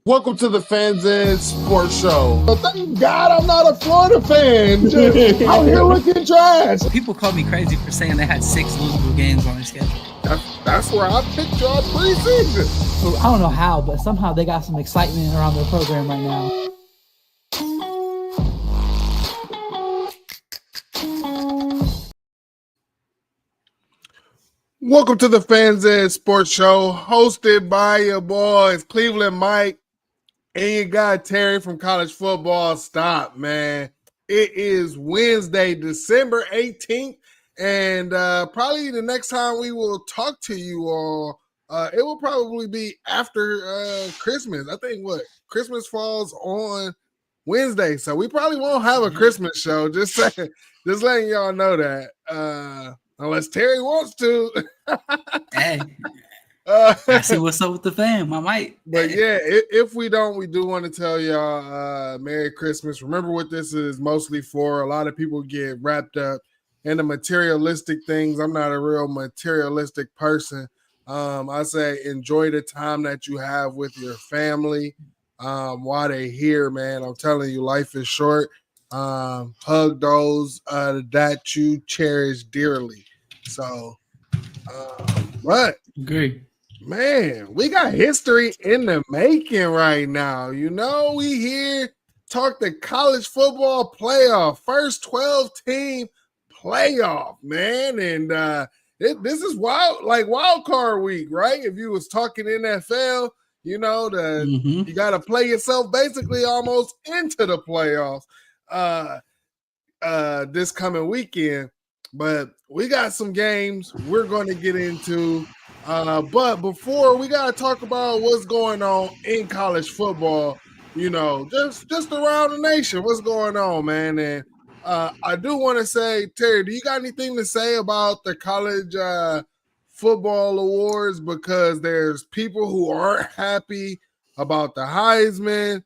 Welcome to the Fans Ed Sports Show. But thank God I'm not a Florida fan. Just out here looking trash. People call me crazy for saying they had 6 losable games on their schedule. That's where I picked y'all preseason. So I don't know how, but somehow they got some excitement around their program right now. Welcome to the Fans Ed Sports Show, hosted by your boys, Cleveland Mike, and your guy Terry from College Football Stop, man. It is Wednesday, December 18th, and probably the next time we will talk to you all, it will probably be after Christmas. I think Christmas falls on Wednesday, so we probably won't have a Christmas show. Just letting y'all know that. Unless Terry wants to. Hey, I see what's up with the fam. I might. But yeah, if we don't, we do want to tell y'all Merry Christmas. Remember what this is mostly for. A lot of people get wrapped up in the materialistic things. I'm not a real materialistic person. I say enjoy the time that you have with your family while they're here, man. I'm telling you, life is short. Hug those that you cherish dearly. So, but agree, man, we got history in the making right now. You know, we here talk the college football playoff, first 12-team playoff, man, and this is wild card week, right? If you was talking NFL, you know you got to play yourself basically almost into the playoffs. This coming weekend, but we got some games we're going to get into. But before we got to talk about what's going on in college football, you know, just around the nation, what's going on, man. And I do want to say, Terry, do you got anything to say about the college football awards? Because there's people who aren't happy about the Heisman.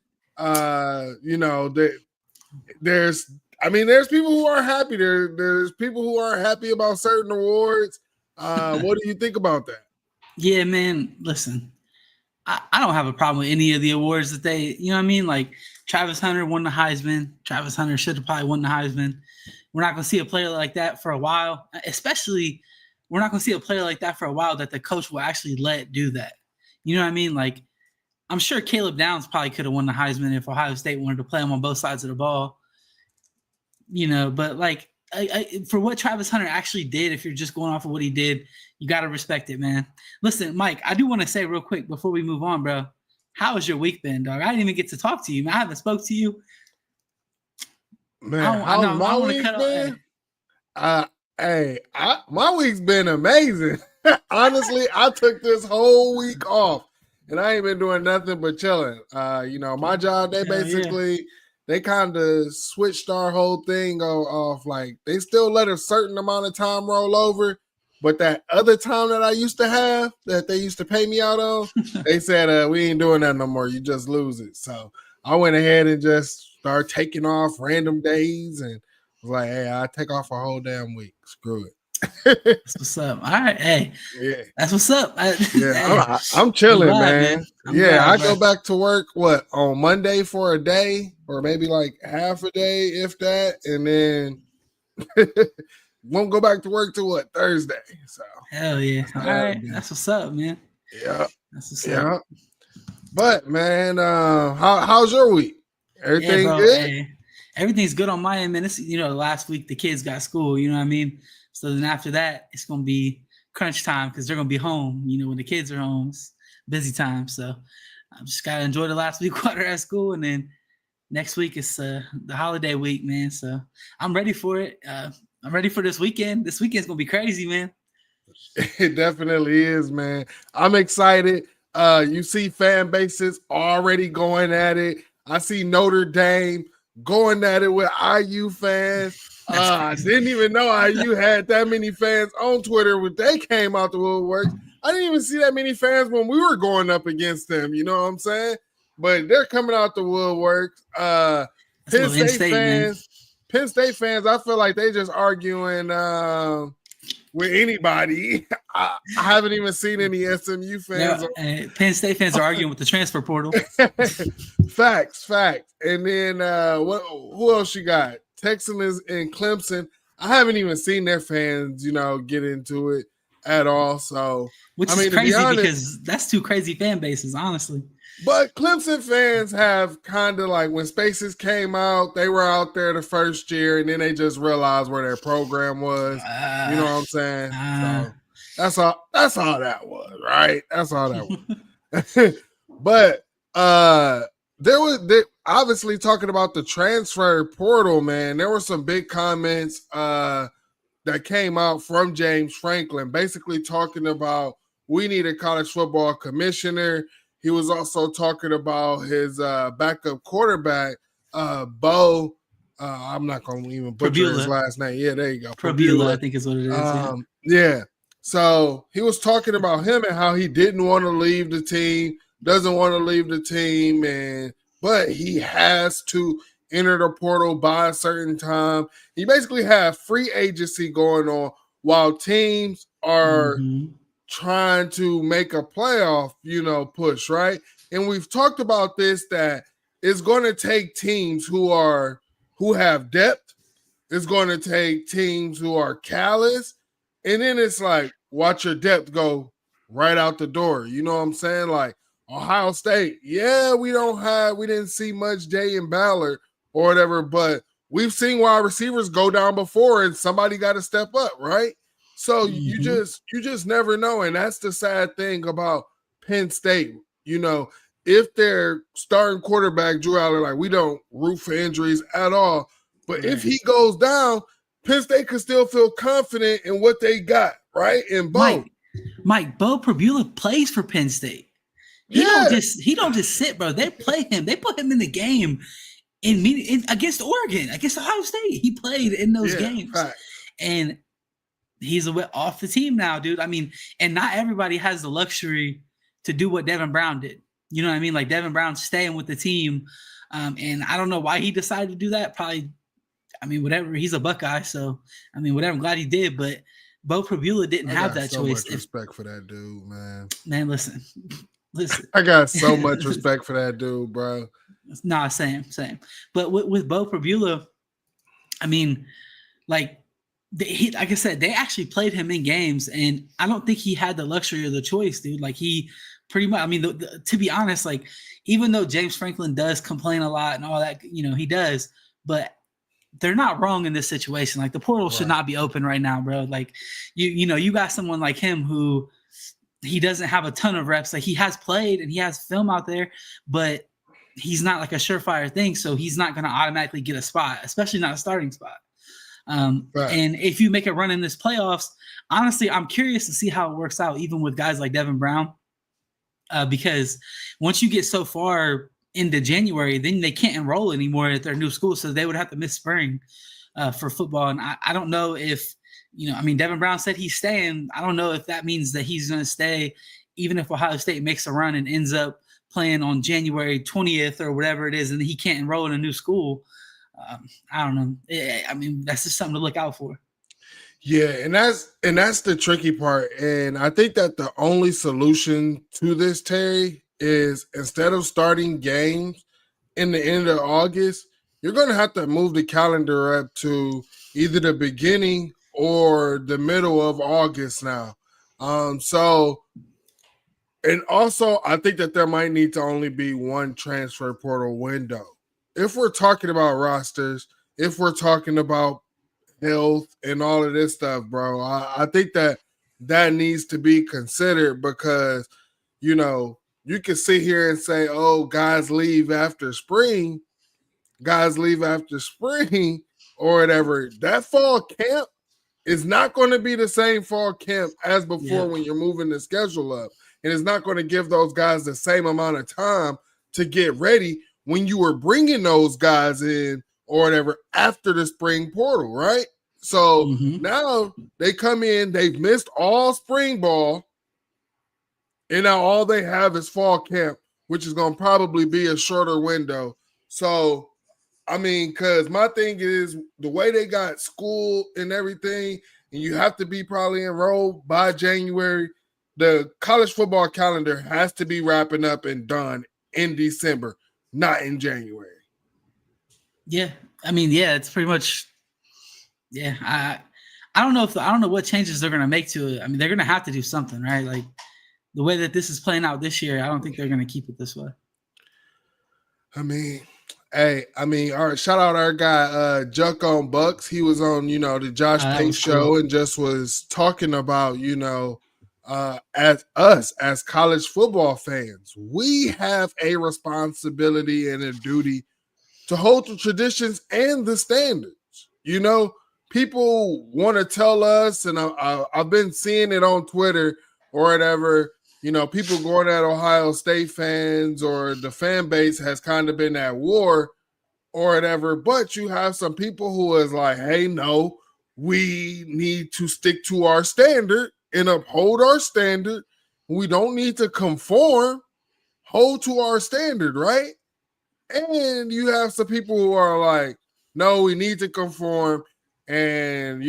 You know, there's people who aren't happy. There's people who aren't happy about certain awards. What do you think about that? Yeah, man, listen, I don't have a problem with any of the awards that they, you know what I mean? Like Travis Hunter won the Heisman. Travis Hunter should have probably won the Heisman. We're not going to see a player like that for a while, especially we're not going to see a player like that for a while that the coach will actually let do that. You know what I mean? Like I'm sure Caleb Downs probably could have won the Heisman if Ohio State wanted to play him on both sides of the ball. You know, but like for what Travis Hunter actually did, if you're just going off of what he did, you got to respect it, man. Listen, Mike, I do want to say real quick before we move on, bro, how has your week been, dog? I didn't even get to talk to you, man. I haven't spoke to you. Man, how's my week been? My week's been amazing. Honestly, I took this whole week off, and I ain't been doing nothing but chilling. You know, my job, they basically they kind of switched our whole thing off. Like they still let a certain amount of time roll over, but that other time that I used to have that they used to pay me out on, they said we ain't doing that no more. You just lose it. So I went ahead and just started taking off random days and was like, hey, I take off a whole damn week. Screw it. That's what's up. All right, hey, yeah, that's what's up. I'm chilling, man. I go back to work on Monday for a day, or maybe like half a day, if that, and then won't go back to work till Thursday. So hell yeah, all right, that's what's up, man. Yeah, that's what's up. But man, how's your week? Everything good? Hey, everything's good on my end, man. This, you know, last week the kids got school. You know what I mean? So then after that, it's going to be crunch time because they're going to be home. You know, when the kids are home, it's busy time. So I just got to enjoy the last week while they're at school. And then next week is the holiday week, man. So I'm ready for it. I'm ready for this weekend. This weekend's going to be crazy, man. It definitely is, man. I'm excited. You see fan bases already going at it. I see Notre Dame going at it with IU fans. I didn't even know IU had that many fans on Twitter when they came out the woodwork. I didn't even see that many fans when we were going up against them. You know what I'm saying? But they're coming out the woodwork. Penn State fans, I feel like they just arguing with anybody. I haven't even seen any SMU fans. Penn State fans are arguing with the transfer portal. Facts. And then who else you got? Texans and Clemson. I haven't even seen their fans, get into it at all. So, which is crazy because that's two crazy fan bases, honestly. But Clemson fans have kind of like when Spaces came out, they were out there the first year, and then they just realized where their program was. You know what I'm saying? So that's all that was, right? That's all that was. But they obviously talking about the transfer portal, man. There were some big comments that came out from James Franklin, basically talking about we need a college football commissioner. He was also talking about his backup quarterback, Bo. I'm not going to even butcher his last name. Yeah, there you go. Prabula, I think is what it is. Yeah. So he was talking about him and how he didn't want to leave the team, doesn't want to leave the team, but he has to enter the portal by a certain time. He basically had free agency going on while teams are trying to make a playoff, push, right? And we've talked about this, that it's going to take teams who have depth. It's going to take teams who are callous. And then it's like, watch your depth go right out the door. You know what I'm saying? Like Ohio State, yeah, we didn't see much Jay and Ballard or whatever, but we've seen wide receivers go down before and somebody got to step up, right? So you just never know. And that's the sad thing about Penn State. If their starting quarterback, Drew Allen, like we don't root for injuries at all, but if he goes down, Penn State can still feel confident in what they got, right? And Bo. Mike, Bo Prabula plays for Penn State. He don't just sit, bro. They play him. They put him in the game against Oregon, against Ohio State. He played in those games. Right. And he's a bit off the team now, dude. I mean, and not everybody has the luxury to do what Devin Brown did. You know what I mean? Like Devin Brown staying with the team. And I don't know why he decided to do that. Probably, whatever. He's a Buckeye. So, whatever. I'm glad he did. But Bo Prabula didn't have that choice. Much respect for that dude, man. Man, listen. I got so much respect for that dude, bro. Nah, same. But with Bo Prabula, like I said, they actually played him in games, and I don't think he had the luxury of the choice, dude. Like he pretty much, to be honest, like even though James Franklin does complain a lot and all that, he does, but they're not wrong in this situation. Like the portal should not be open right now, bro. Like you got someone like him who he doesn't have a ton of reps. Like he has played and he has film out there, but he's not like a surefire thing. So he's not going to automatically get a spot, especially not a starting spot. And if you make a run in this playoffs, honestly, I'm curious to see how it works out, even with guys like Devin Brown, because once you get so far into January, then they can't enroll anymore at their new school. So they would have to miss spring for football. And I don't know if, Devin Brown said he's staying. I don't know if that means that he's going to stay, even if Ohio State makes a run and ends up playing on January 20th or whatever it is, and he can't enroll in a new school. I don't know. That's just something to look out for. Yeah, and that's the tricky part. And I think that the only solution to this, Terry, is instead of starting games in the end of August, you're going to have to move the calendar up to either the beginning or the middle of August now. And also, I think that there might need to only be one transfer portal window. If we're talking about rosters, if we're talking about health and all of this stuff, bro, I think that needs to be considered because, you can sit here and say, oh, guys leave after spring or whatever. That fall camp is not going to be the same fall camp as before when you're moving the schedule up. And it's not going to give those guys the same amount of time to get ready when you were bringing those guys in or whatever after the spring portal, right? So now they come in, they've missed all spring ball, and now all they have is fall camp, which is going to probably be a shorter window. So, because my thing is the way they got school and everything, and you have to be probably enrolled by January. The college football calendar has to be wrapping up and done in December, not in January. Yeah, I mean, yeah, it's pretty much. Yeah, I don't know I don't know what changes they're gonna make to it. I mean, they're gonna have to do something, right? Like the way that this is playing out this year, I don't think they're gonna keep it this way. I mean, all right, shout out our guy, Juck on Bucks. He was on, the Josh Pate show and just was talking about, as us, as college football fans, we have a responsibility and a duty to hold the traditions and the standards. People want to tell us, and I've been seeing it on Twitter or whatever, people going at Ohio State fans or the fan base has kind of been at war or whatever. But you have some people who is like, hey, no, we need to stick to our standard and uphold our standard. We don't need to conform, hold to our standard, right? And you have some people who are like, no, we need to conform. And,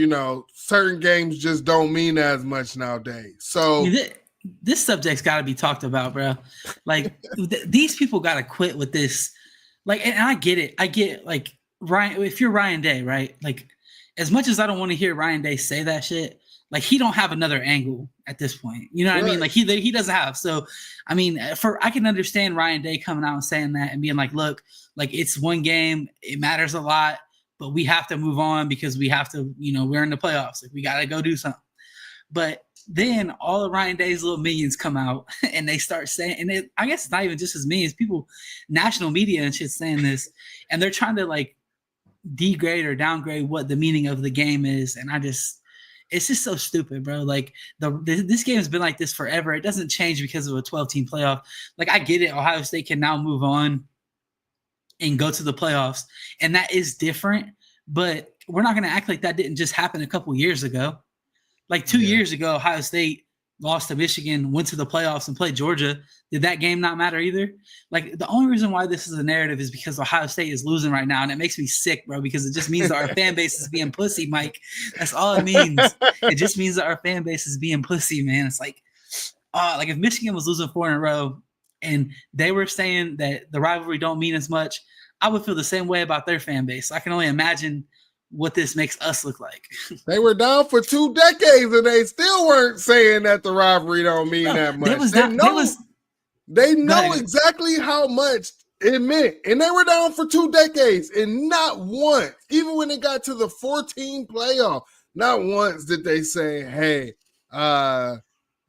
certain games just don't mean as much nowadays. So this subject's got to be talked about, bro. Like these people got to quit with this. Like, and I get it. I get like Ryan, if you're Ryan Day, right? Like as much as I don't want to hear Ryan Day say that shit, like he don't have another angle at this point. You know what I mean? Like he doesn't have. So, I mean, I can understand Ryan Day coming out and saying that and being like, look, like it's one game. It matters a lot. But we have to move on because we have to, we're in the playoffs. Like we got to go do something. But then all of Ryan Day's little minions come out and they start saying, and I guess it's not even just his minions, people, national media and shit saying this, and they're trying to like degrade or downgrade what the meaning of the game is. And it's just so stupid, bro. Like this game has been like this forever. It doesn't change because of a 12-team playoff. Like I get it. Ohio State can now move on and go to the playoffs. And that is different, but we're not going to act like that didn't just happen a couple years ago. Like 2 years ago, Ohio State lost to Michigan, went to the playoffs and played Georgia. Did that game not matter either? Like the only reason why this is a narrative is because Ohio State is losing right now. And it makes me sick, bro, because it just means that our fan base is being pussy, Mike. That's all it means. It just means that our fan base is being pussy, man. It's like if Michigan was losing 4 in a row, and they were saying that the rivalry don't mean as much, I would feel the same way about their fan base. I can only imagine what this makes us look like. They were down for 2 decades, and they still weren't saying that the rivalry don't mean that much. They know exactly how much it meant, and they were down for 2 decades, and not once, even when it got to the 14 playoff, not once did they say, hey,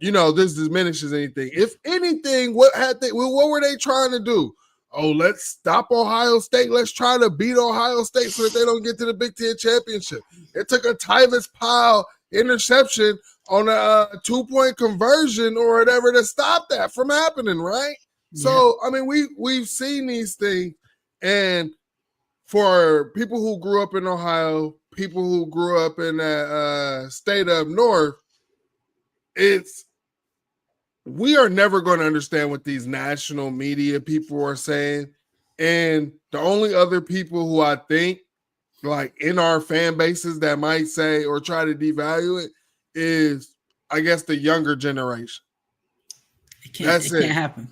this diminishes anything. If anything, what were they trying to do? Oh, let's stop Ohio State. Let's try to beat Ohio State so that they don't get to the Big Ten championship. It took a Tyvis Powell interception on a 2-point conversion or whatever to stop that from happening, right? Yeah. So, I mean, we've seen these things, and for people who grew up in Ohio, people who grew up in that state up north, we are never going to understand what these national media people are saying. And the only other people who I think, like in our fan bases that might say or try to devalue it is, I guess, the younger generation. It can't happen.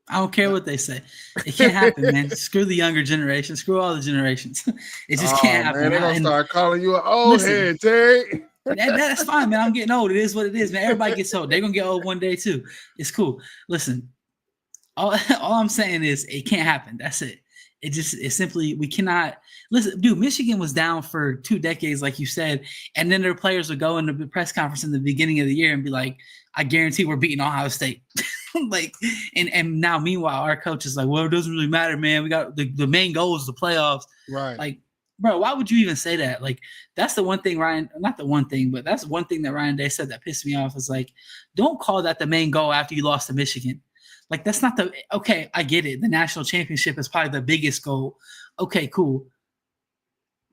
I don't care what they say. It can't happen, man. Screw the younger generation. Screw all the generations. It just can't happen. Man, they're going to start calling you an old head, Terry. That's fine, man. I'm getting old. It is what it is, man. Everybody gets old. They're gonna get old one day too. It's cool. Listen, all I'm saying is it can't happen. That's it. It's simply we cannot listen, dude. Michigan was down for 2 decades, like you said, and then their players would go into the press conference in the beginning of the year and be like, "I guarantee we're beating Ohio State." Like, and now meanwhile, our coach is like, "Well, it doesn't really matter, man. We got the main goal is the playoffs." Right. Like, bro, why would you even say that? Like, that's the one thing not the one thing, but that's one thing that Ryan Day said that pissed me off is like, don't call that the main goal after you lost to Michigan. Like, that's not okay, I get it. The national championship is probably the biggest goal. Okay, cool.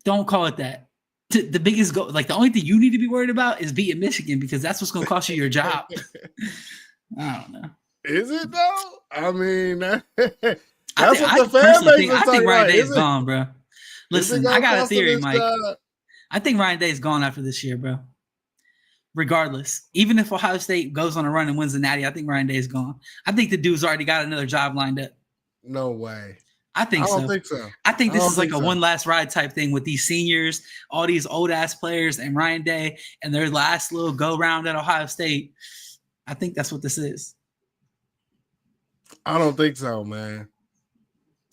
Don't call it that. The biggest goal, like the only thing you need to be worried about is beating Michigan because that's what's going to cost you your job. I don't know. Is it though? I mean, that's what the fan base is. I think Ryan Day is gone, bro. Listen, I got a theory, Mike. I think Ryan Day is gone after this year, bro. regardless. Even if Ohio State goes on a run and wins the Natty, I think Ryan Day is gone. I think the dude's already got another job lined up. No way. I think so. I don't think so. I think this is like a one last ride type thing with these seniors, all these old ass players, and Ryan Day and their last little go round at Ohio State. I think that's what this is. I don't think so, man.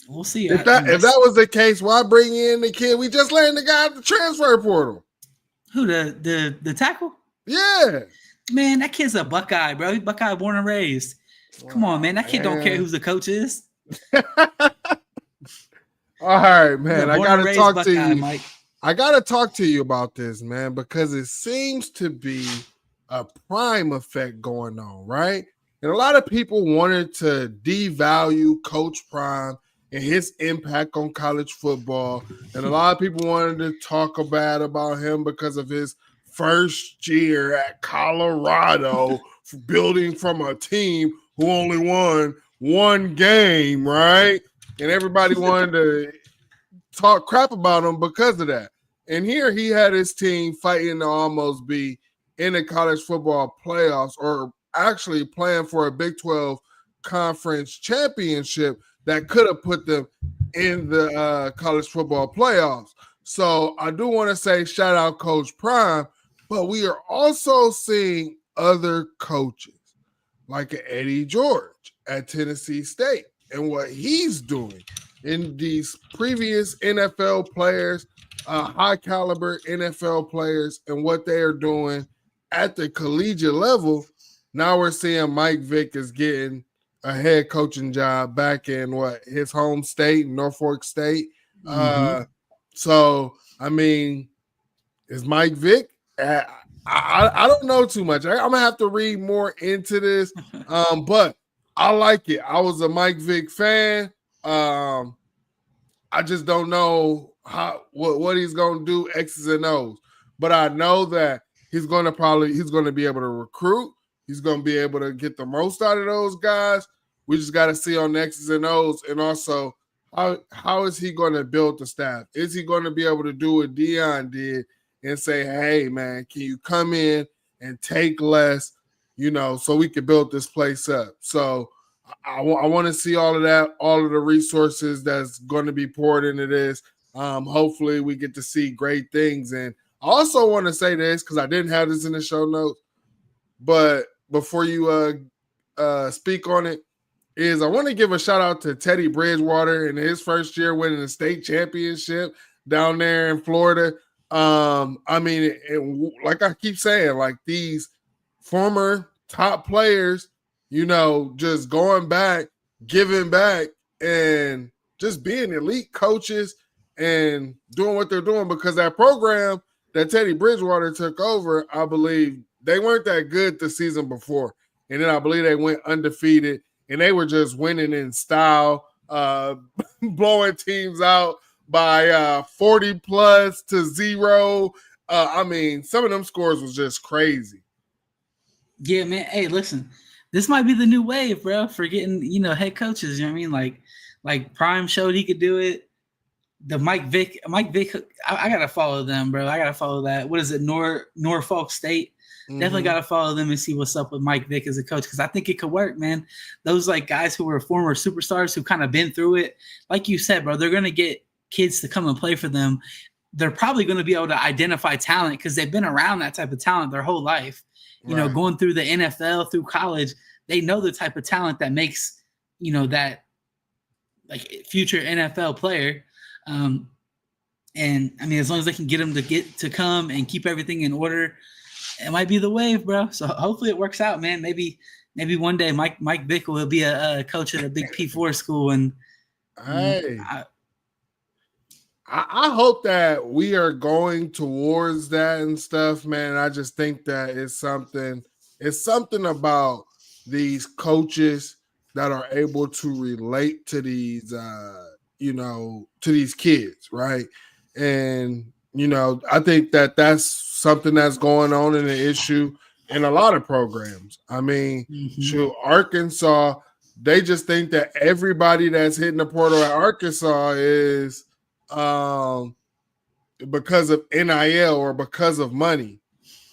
We'll see. If that was the case, why bring in the kid? We just letting the guy at the transfer portal. Who, the tackle? Yeah. Man, that kid's a Buckeye, bro. He's Buckeye born and raised. Come on, man. That kid don't care who the coach is. All right, man. I gotta talk to you. Mike. I gotta talk to you about this, man, because it seems to be a prime effect going on, right? And a lot of people wanted to devalue Coach Prime and his impact on college football. And a lot of people wanted to talk bad about him because of his first year at Colorado, building from a team who only won one game, right? And everybody wanted to talk crap about him because of that. And here he had his team fighting to almost be in the college football playoffs, or actually playing for a Big 12 conference championship that could have put them in the college football playoffs. So I do want to say shout out Coach Prime, but we are also seeing other coaches like Eddie George at Tennessee State and what he's doing in these previous NFL players, high caliber NFL players, and what they are doing at the collegiate level. Now we're seeing Mike Vick is getting a head coaching job back in his home state, Norfolk State. So, I mean, is Mike Vick? I don't know too much. I'm going to have to read more into this, but I like it. I was a Mike Vick fan. I just don't know what he's going to do, X's and O's. But I know that he's going to be able to recruit. He's going to be able to get the most out of those guys. We just got to see on X's and O's. And also, how is he going to build the staff? Is he going to be able to do what Deion did and say, hey, man, can you come in and take less, so we can build this place up? So I want to see all of that, all of the resources that's going to be poured into this. Hopefully we get to see great things. And I also want to say this because I didn't have this in the show notes, but before you speak on it, I want to give a shout out to Teddy Bridgewater in his first year winning the state championship down there in Florida. I mean, like I keep saying, like these former top players, just going back, giving back, and just being elite coaches and doing what they're doing, because that program that Teddy Bridgewater took over, I believe they weren't that good the season before. And then I believe they went undefeated, and they were just winning in style, blowing teams out by 40+0. I mean, some of them scores was just crazy. Yeah, man. Hey, listen, this might be the new wave, bro, for getting, head coaches. You know what I mean? Like Prime showed he could do it. The Mike Vick, I got to follow them, bro. I got to follow that. What is it? Norfolk State. Definitely got to follow them and see what's up with Mike Vick as a coach, because I think it could work, man. Those guys who were former superstars who kind of been through it, like you said, bro, they're going to get kids to come and play for them. They're probably going to be able to identify talent because they've been around that type of talent their whole life. Going through the NFL, through college, they know the type of talent that makes, that future NFL player. And I mean, as long as they can get them to come and keep everything in order, it might be the wave, bro. So hopefully it works out, man. Maybe one day Mike Vick will be a coach at a big P4 school. And hey, I hope that we are going towards that and stuff, man. I just think that it's something about these coaches that are able to relate to these, to these kids, right? And, I think that that's something that's going on in the issue in a lot of programs. I mean, Arkansas, they just think that everybody that's hitting the portal at Arkansas is because of NIL or because of money.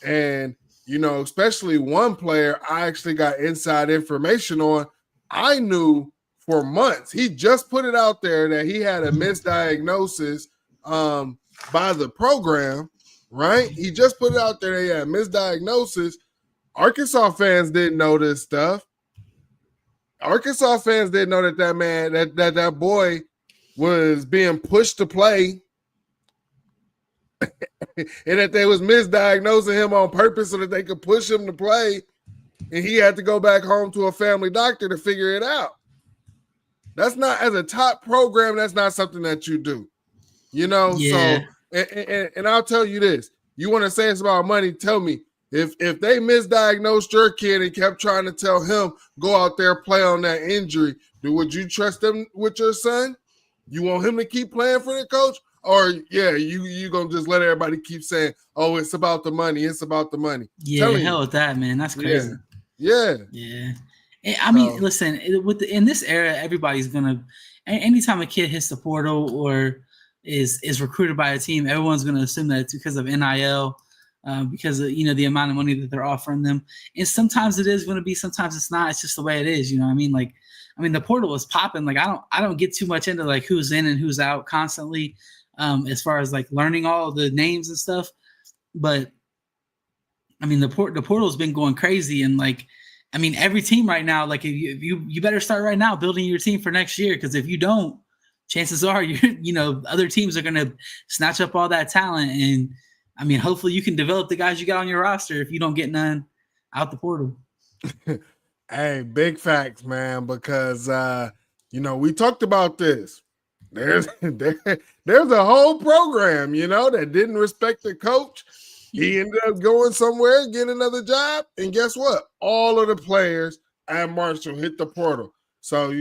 And especially one player I actually got inside information on. I knew for months. He just put it out there that he had a misdiagnosis by the program, right? He just put it out there that he had a misdiagnosis. Arkansas fans didn't know this stuff. Arkansas fans didn't know that man, that boy was being pushed to play and that they was misdiagnosing him on purpose so that they could push him to play, and he had to go back home to a family doctor to figure it out. That's not, as a top program, that's not something that you do, Yeah. So, and I'll tell you this: you want to say it's about money? Tell me if they misdiagnosed your kid and kept trying to tell him go out there play on that injury, would you trust them with your son? You want him to keep playing for the coach? Or, you going to just let everybody keep saying, oh, it's about the money. It's about the money. Yeah, hell with that, man. That's crazy. Yeah. I mean, listen, in this era, everybody's going to – anytime a kid hits the portal or is recruited by a team, everyone's going to assume that it's because of NIL, because of, the amount of money that they're offering them. And sometimes it is going to be, sometimes it's not. It's just the way it is, I mean? Like, the portal is popping. Like, I don't get too much into, like, who's in and who's out constantly. As far as like learning all the names and stuff, but the portal's been going crazy, and like, every team right now, like if you better start right now building your team for next year, because if you don't, chances are other teams are gonna snatch up all that talent, and hopefully you can develop the guys you got on your roster if you don't get none out the portal. Hey, big facts, man, because we talked about this. There's a whole program, that didn't respect the coach. He ended up going somewhere, getting another job, and guess what? All of the players at Marshall hit the portal. So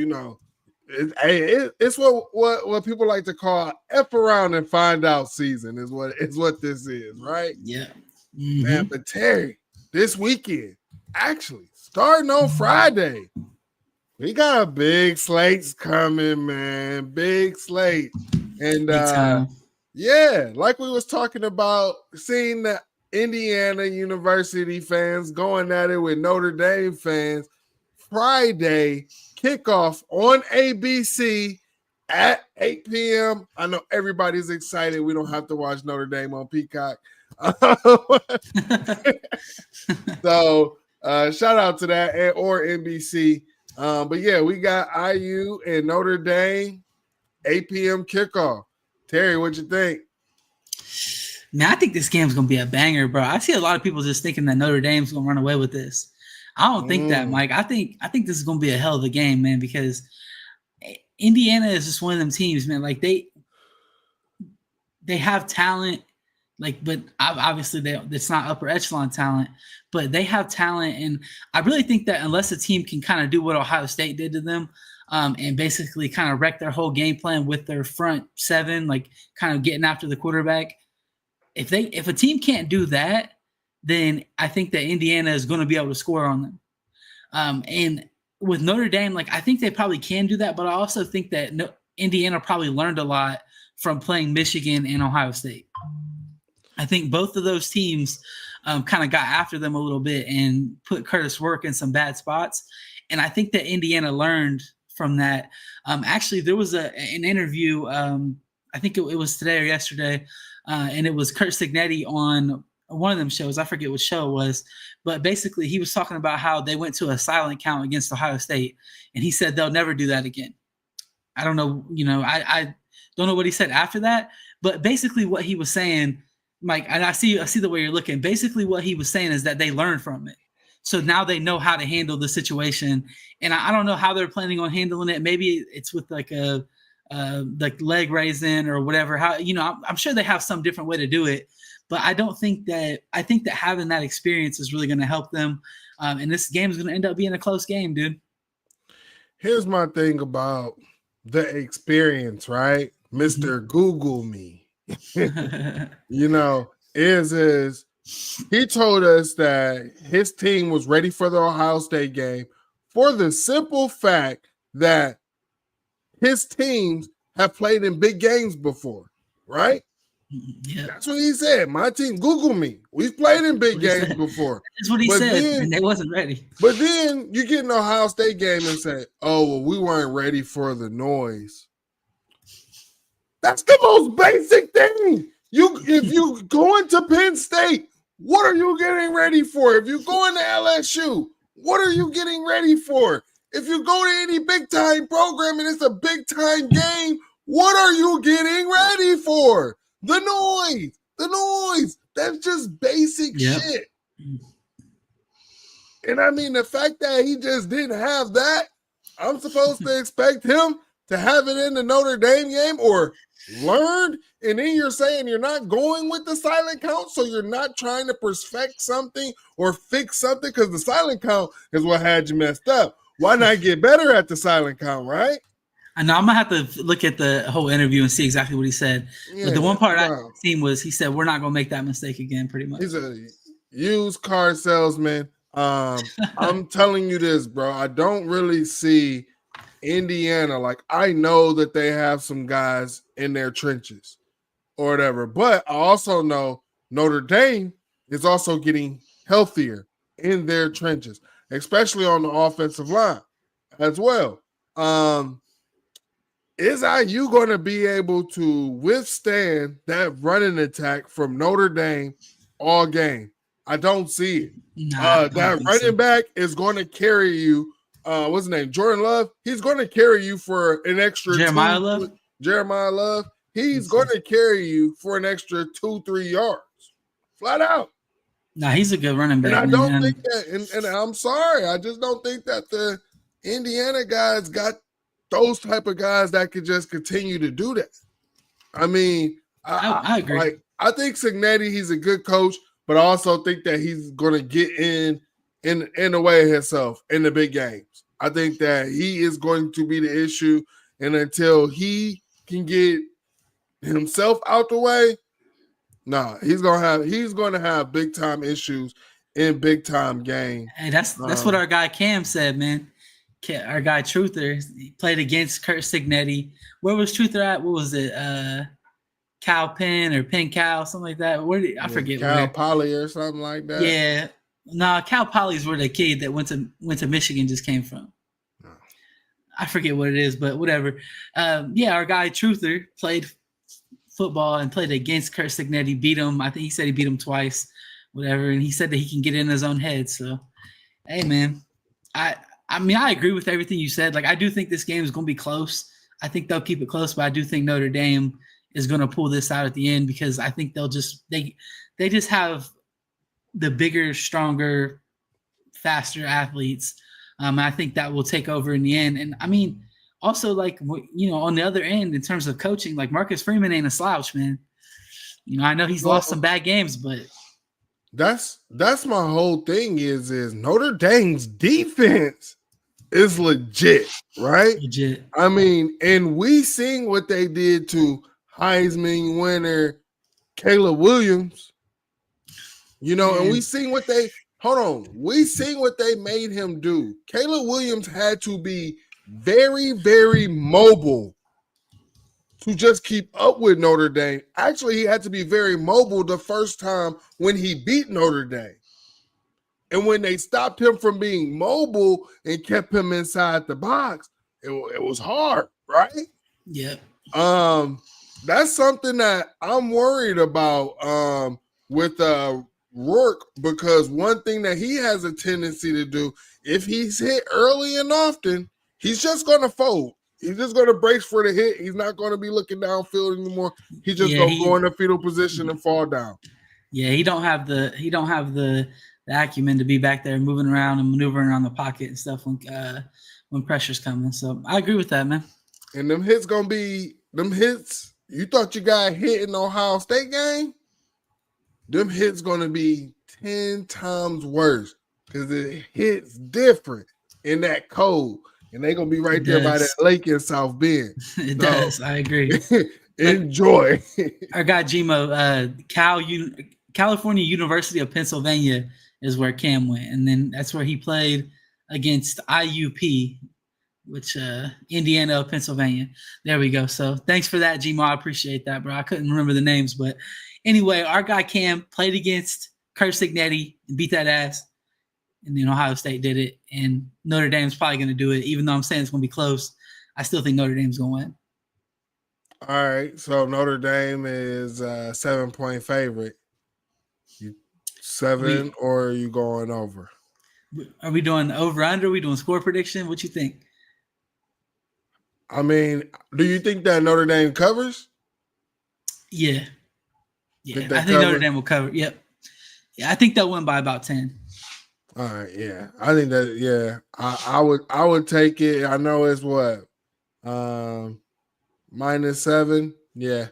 it's what people like to call F around and find out season is what this is, right? Yeah, man. But Terry, this weekend, actually starting on Friday. We got big slates coming, man. Big slate. And like we was talking about, seeing the Indiana University fans going at it with Notre Dame fans. Friday kickoff on ABC at 8 p.m. I know everybody's excited. We don't have to watch Notre Dame on Peacock. So shout out to that or NBC. But yeah, we got IU and Notre Dame, 8 p.m. kickoff. Terry, what you think? Man, I think this game's gonna be a banger, bro. I see a lot of people just thinking that Notre Dame's gonna run away with this. I don't think that, Mike. I think this is gonna be a hell of a game, man, because Indiana is just one of them teams, man. Like they have talent, like, but obviously it's not upper echelon talent, but they have talent, and I really think that unless a team can kind of do what Ohio State did to them, and basically kind of wreck their whole game plan with their front seven, like kind of getting after the quarterback. If a team can't do that, then I think that Indiana is going to be able to score on them. And with Notre Dame, like I think they probably can do that, but I also think that Indiana probably learned a lot from playing Michigan and Ohio State. I think both of those teams kind of got after them a little bit and put Curtis Work in some bad spots. And I think that Indiana learned from that. Actually, there was an interview, I think it was today or yesterday, and it was Kurt Signetti on one of them shows. I forget what show it was, but basically he was talking about how they went to a silent count against Ohio State, and he said they'll never do that again. I don't know, I don't know what he said after that, but basically what he was saying, Mike, and I see the way you're looking. Basically what he was saying is that they learned from it. So now they know how to handle the situation. And I don't know how they're planning on handling it. Maybe it's with like a like leg raising or whatever. How, I'm sure they have some different way to do it, but I think that having that experience is really going to help them. And this game is going to end up being a close game, dude. Here's my thing about the experience, right? Mr. Google me. Is he told us that his team was ready for the Ohio State game for the simple fact that his teams have played in big games before, right? Yeah, That's what he said. My team, Google me. We've played in big games before. That's what he said, and they wasn't ready. But then you get an Ohio State game and say, "Oh, well, we weren't ready for the noise." That's the most basic thing. If you go into Penn State, what are you getting ready for? If you go into LSU, what are you getting ready for? If you go to any big time program and it's a big time game, what are you getting ready for? The noise. That's just basic shit. And I mean, the fact that he just didn't have that, I'm supposed to expect him to have it in the Notre Dame game or learned. And then you're saying you're not going with the silent count, so you're not trying to perfect something or fix something because the silent count is what had you messed up. Why not get better at the silent count, right? I know I'm gonna have to look at the whole interview and see exactly what he said. Yeah, but the one part I've seen was he said we're not gonna make that mistake again. Pretty much. He's a used car salesman. I'm telling you this, bro. I don't really see Indiana. Like, I know that they have some guys in their trenches or whatever, but I also know Notre Dame is also getting healthier in their trenches, especially on the offensive line as well. Is IU going to be able to withstand that running attack from Notre Dame all game? I don't see it. That running back is going to carry you. What's his name? Jordan Love. He's going to carry you for an extra Jeremiah Love. He's going to carry you for an extra 2-3 yards, flat out. Nah, he's a good running back. And I don't think that. And I'm sorry, I just don't think that the Indiana guys got those type of guys that could just continue to do that. I mean, I agree. Like, I think Cignetti, he's a good coach, but I also think that he's going to get in the way of himself in the big games. I think that he is going to be the issue, and until he can get himself out the way, he's going to have big time issues in big time games. Hey, that's what our guy Cam said, man. Our guy Truther, he played against Kurt Cignetti. Where was Truther at? What was it? Cal Penn or Penn Cal, something like that. I forget. Cal Poly or something like that. Yeah. No, Cal Poly's where the kid that went to Michigan just came from. No. I forget what it is, but whatever. Our guy Truther played football and played against Kurt Cignetti, beat him. I think he said he beat him twice, whatever. And he said that he can get in his own head. So, hey, man, I mean, I agree with everything you said. Like, I do think this game is going to be close. I think they'll keep it close, but I do think Notre Dame is going to pull this out at the end because I think they'll just they just have the bigger, stronger, faster athletes. I think that will take over in the end. And I mean, also, like, on the other end, in terms of coaching, like, Marcus Freeman ain't a slouch, man. I know he's lost some bad games, but that's my whole thing is Notre Dame's defense is legit, right? Legit. I mean, and we seen what they did to Heisman winner Caleb Williams, and we seen what they made him do. Caleb Williams had to be very, very mobile to just keep up with Notre Dame. Actually, he had to be very mobile the first time when he beat Notre Dame. And when they stopped him from being mobile and kept him inside the box, it was hard, right? Yeah. That's something that I'm worried about with Rourke, because one thing that he has a tendency to do, if he's hit early and often, he's just going to fold. He's just going to brace for the hit. He's not going to be looking downfield anymore. He's just going to go in the fetal position and fall down. Yeah, he don't have the acumen to be back there moving around and maneuvering around the pocket and stuff when pressure's coming. So I agree with that, man. And them hits going to be them hits. You thought you got hit in the Ohio State game? Them hits going to be 10 times worse because it hits different in that cold. And they're going to be right there by that lake in South Bend. It does. I agree. Enjoy. Our guy Gmo, California University of Pennsylvania is where Cam went. And then that's where he played against IUP. which Indiana, Pennsylvania. There we go. So thanks for that, Gmo. I appreciate that, bro. I couldn't remember the names, but anyway, our guy Cam played against Kurt Signetti and beat that ass. And then Ohio State did it, and Notre Dame's probably going to do it. Even though I'm saying it's going to be close, I still think Notre Dame's going to win. All right, so Notre Dame is a 7-point favorite. 7, or are you going over? Are we doing over-under? Are we doing score prediction? What you think? I mean, do you think that Notre Dame covers? Yeah. I think Notre Dame will cover. Yep. Yeah, I think they'll win by about 10. All right, yeah. I think that, yeah. I would take it. I know it's what? -7. Yeah.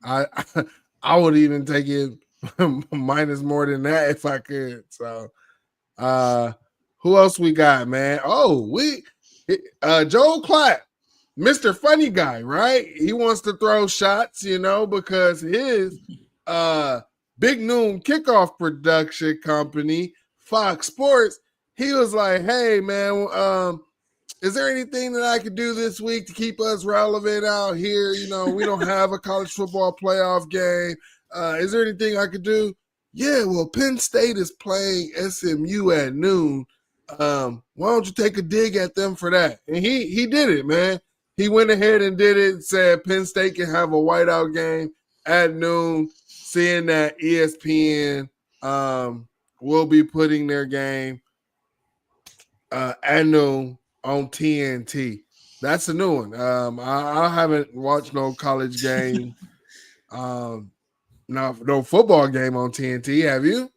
I would even take it minus more than that if I could. So who else we got, man? Oh, Joel Klatt, Mr. Funny Guy, right? He wants to throw shots, because his Big Noon Kickoff production company, Fox Sports, he was like, hey, man, is there anything that I could do this week to keep us relevant out here? We don't have a college football playoff game. Is there anything I could do? Yeah, well, Penn State is playing SMU at noon. Why don't you take a dig at them for that? And he did it, man. He went ahead and did it, said Penn State can have a whiteout game at noon, seeing that ESPN will be putting their game at noon on TNT. That's a new one. I haven't watched no college game, no football game on TNT. Have you?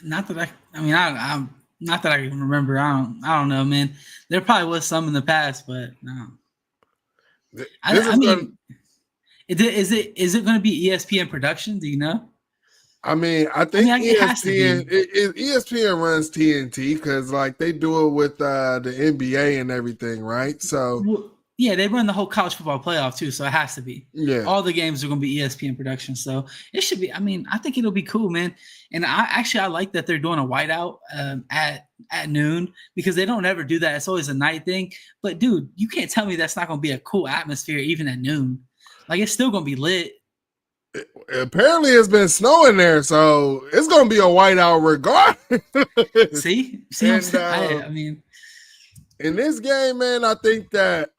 Not that I'm not that I can remember. I don't know, man. There probably was some in the past, but no. Is it going to be ESPN production? Do you know? I think ESPN runs TNT because they do it with the NBA and everything, right? So yeah, they run the whole college football playoff too, so it has to be. Yeah, all the games are going to be ESPN production, so it should be. I think it'll be cool, man. And I like that they're doing a whiteout at noon because they don't ever do that. It's always a night thing. But dude, you can't tell me that's not going to be a cool atmosphere even at noon. It's still going to be lit. Apparently it's been snowing there, so it's gonna be a whiteout regardless. See, and, in this game, man, I think that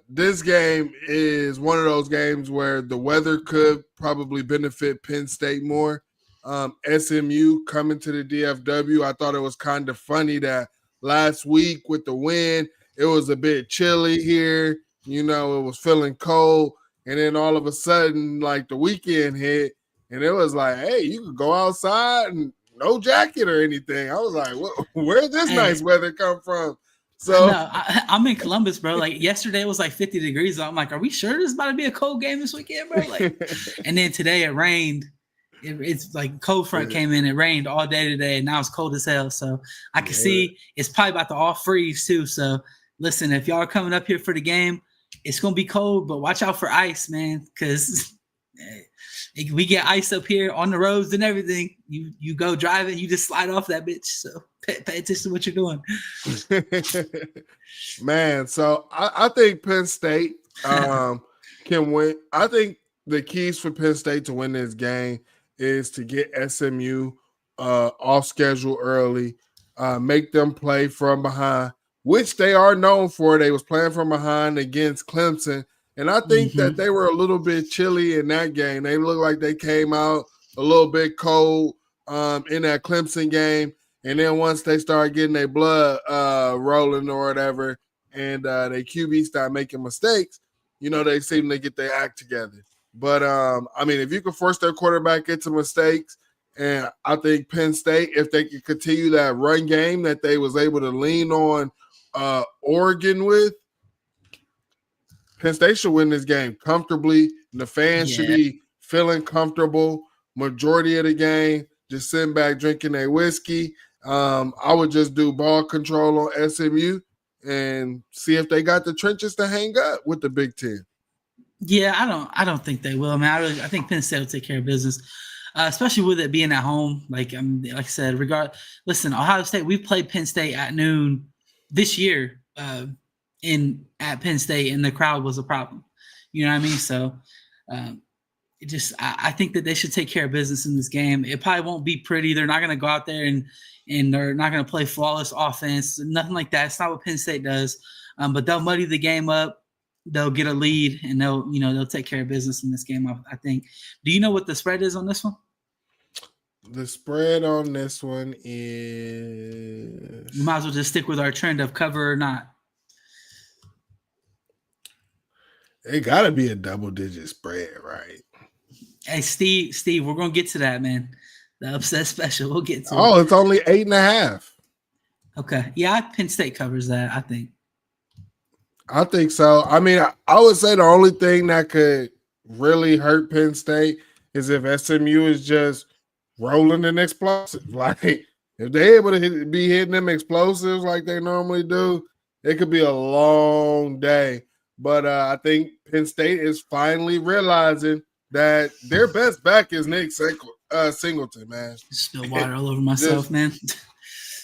this game is one of those games where the weather could probably benefit Penn State more. SMU coming to the DFW, I thought it was kind of funny that last week with the wind, it was a bit chilly here. It was feeling cold. And then all of a sudden, the weekend hit, and it was like, hey, you could go outside and no jacket or anything. I was like, where'd this nice weather come from? So I'm in Columbus, bro. Yesterday it was 50 degrees. I'm like, are we sure this is about to be a cold game this weekend, bro? And then today it rained. It's cold front came in. It rained all day today, and now it's cold as hell. So I can see it's probably about to all freeze too. So listen, if y'all are coming up here for the game, it's going to be cold, but watch out for ice, man, because we get ice up here on the roads and everything. You go driving, you just slide off that bitch. So pay attention to what you're doing. Man, so I think Penn State can win. I think the keys for Penn State to win this game is to get SMU off schedule early, make them play from behind, which they are known for. They was playing from behind against Clemson. And I think that they were a little bit chilly in that game. They looked like they came out a little bit cold in that Clemson game. And then once they started getting their blood rolling or whatever, and their QB started making mistakes, they seem to get their act together. But, if you can force their quarterback into mistakes, and I think Penn State, if they can continue that run game that they was able to lean on Oregon with, Penn State should win this game comfortably. The fans should be feeling comfortable majority of the game, just sitting back drinking their whiskey. I would just do ball control on SMU and see if they got the trenches to hang up with the Big Ten. Yeah, I don't think they will. I think Penn State will take care of business, especially with it being at home. Like I said, listen, Ohio State, we've played Penn State at noon this year at Penn State, and the crowd was a problem. You know what I mean? So I think that they should take care of business in this game. It probably won't be pretty. They're not going to go out there and they're not going to play flawless offense, nothing like that. It's not what Penn State does. But they'll muddy the game up. They'll get a lead, and they'll take care of business in this game, I think. Do you know what the spread is on this one? The spread on this one is... You might as well just stick with our trend of cover or not. It got to be a double-digit spread, right? Hey, Steve, we're going to get to that, man. The upset special, we'll get to it. Oh, it's only 8.5. Okay. Yeah, Penn State covers that, I think. I think so. I mean, I would say the only thing that could really hurt Penn State is if SMU is just rolling an explosive. Like, if they're able to be hitting them explosives like they normally do, it could be a long day. But I think Penn State is finally realizing that their best back is Nick Singleton, man. Spilled water all over myself, man.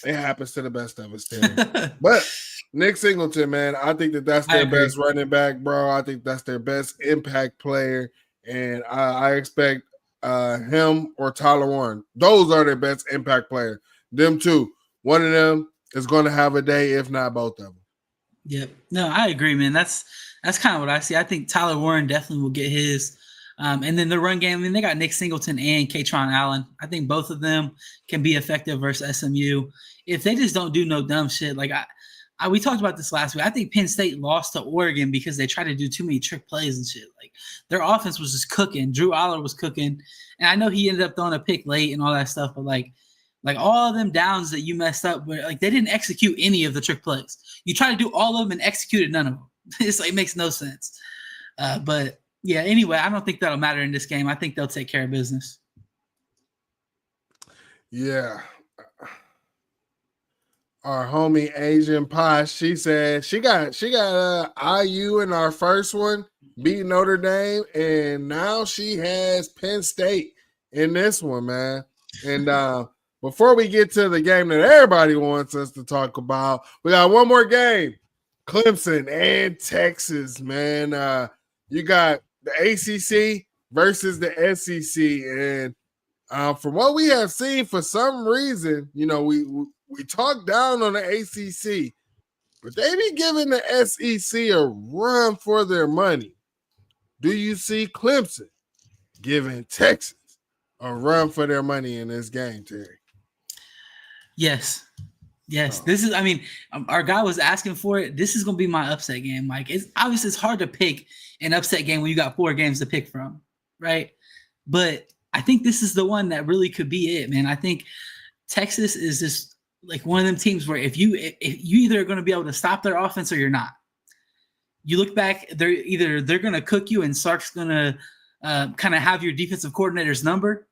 It happens to the best of us, Terry. But Nick Singleton, man, I think that's their best running back, bro. I think that's their best impact player. And I expect him or Tyler Warren. Those are their best impact players. Them two. One of them is going to have a day, if not both of them. Yep. No, I agree, man. That's kind of what I see. I think Tyler Warren definitely will get his. And then the run game, I mean, they got Nick Singleton and Kaytron Allen. I think both of them can be effective versus SMU. If they just don't do no dumb shit, like we talked about this last week. I think Penn State lost to Oregon because they tried to do too many trick plays and shit. Like, their offense was just cooking. Drew Aller was cooking. And I know he ended up throwing a pick late and all that stuff, but like all of them downs that you messed up, where like they didn't execute any of the trick plays. You try to do all of them and executed none of them. It's like, it makes no sense. But yeah, anyway, I don't think that'll matter in this game. I think they'll take care of business. Yeah. Our homie Asian Pie, she said she got IU in our first one, beat Notre Dame, and now she has Penn State in this one, man. And before we get to the game that everybody wants us to talk about, we got one more game. Clemson and Texas, man. You got the ACC versus the SEC, and from what we have seen, for some reason, we talk down on the ACC, but they be giving the SEC a run for their money. Do you see Clemson giving Texas a run for their money in this game, Terry? Yes. This is, I mean, our guy was asking for it. This is going to be my upset game, Mike. It's obviously, it's hard to pick an upset game when you got 4 games to pick from, right? But I think this is the one that really could be it, man. I think Texas is just like one of them teams where if you either are going to be able to stop their offense or you're not. You look back, they're going to cook you and Sark's going to kind of have your defensive coordinator's number,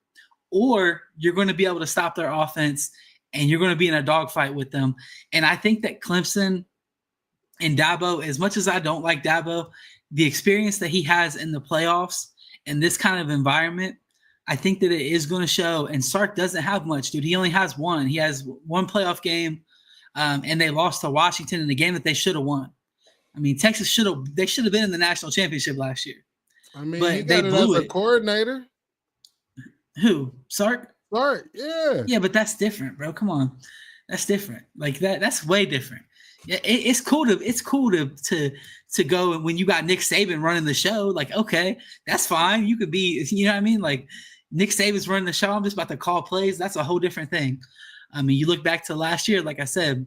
or you're going to be able to stop their offense and you're going to be in a dogfight with them. And I think that Clemson and Dabo, as much as I don't like Dabo, the experience that he has in the playoffs and this kind of environment, I think that it is going to show. And Sark doesn't have much, dude. He only has one. He has one playoff game, and they lost to Washington in the game that they should have won. I mean, Texas should have been in the national championship last year. I mean, but they blew it. Coordinator. Who? Sark? Sark, yeah. Yeah, but that's different, bro. Come on. That's different. Like that's way different. Yeah, it's cool to go when you got Nick Saban running the show. Like, okay, that's fine. You could be, you know what I mean? Like, Nick Saban's running the show. I'm just about to call plays. That's a whole different thing. I mean, you look back to last year, like I said,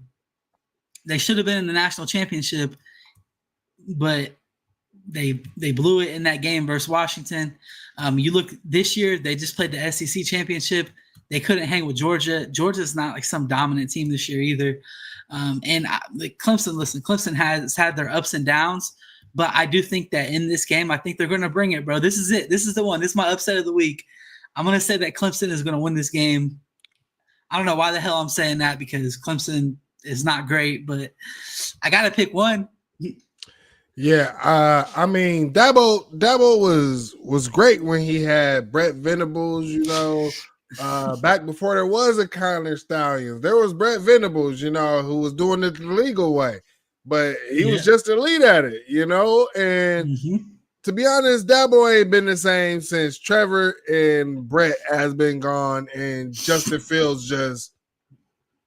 they should have been in the national championship, but they blew it in that game versus Washington. You look this year, they just played the SEC championship. They couldn't hang with Georgia. Georgia's not like some dominant team this year either. Clemson has had their ups and downs, but I do think that in this game, I think they're going to bring it, bro. This is it. This is the one. This is my upset of the week. I'm going to say that Clemson is going to win this game. I don't know why the hell I'm saying that, because Clemson is not great, but I got to pick one. Yeah, I mean, Dabo was great when he had Brett Venables, back before there was a Connor Stallions. There was Brett Venables, who was doing it the legal way. but he was just elite at it, you know. And to be honest, Dabo ain't been the same since Trevor and Brett has been gone, and Justin Fields just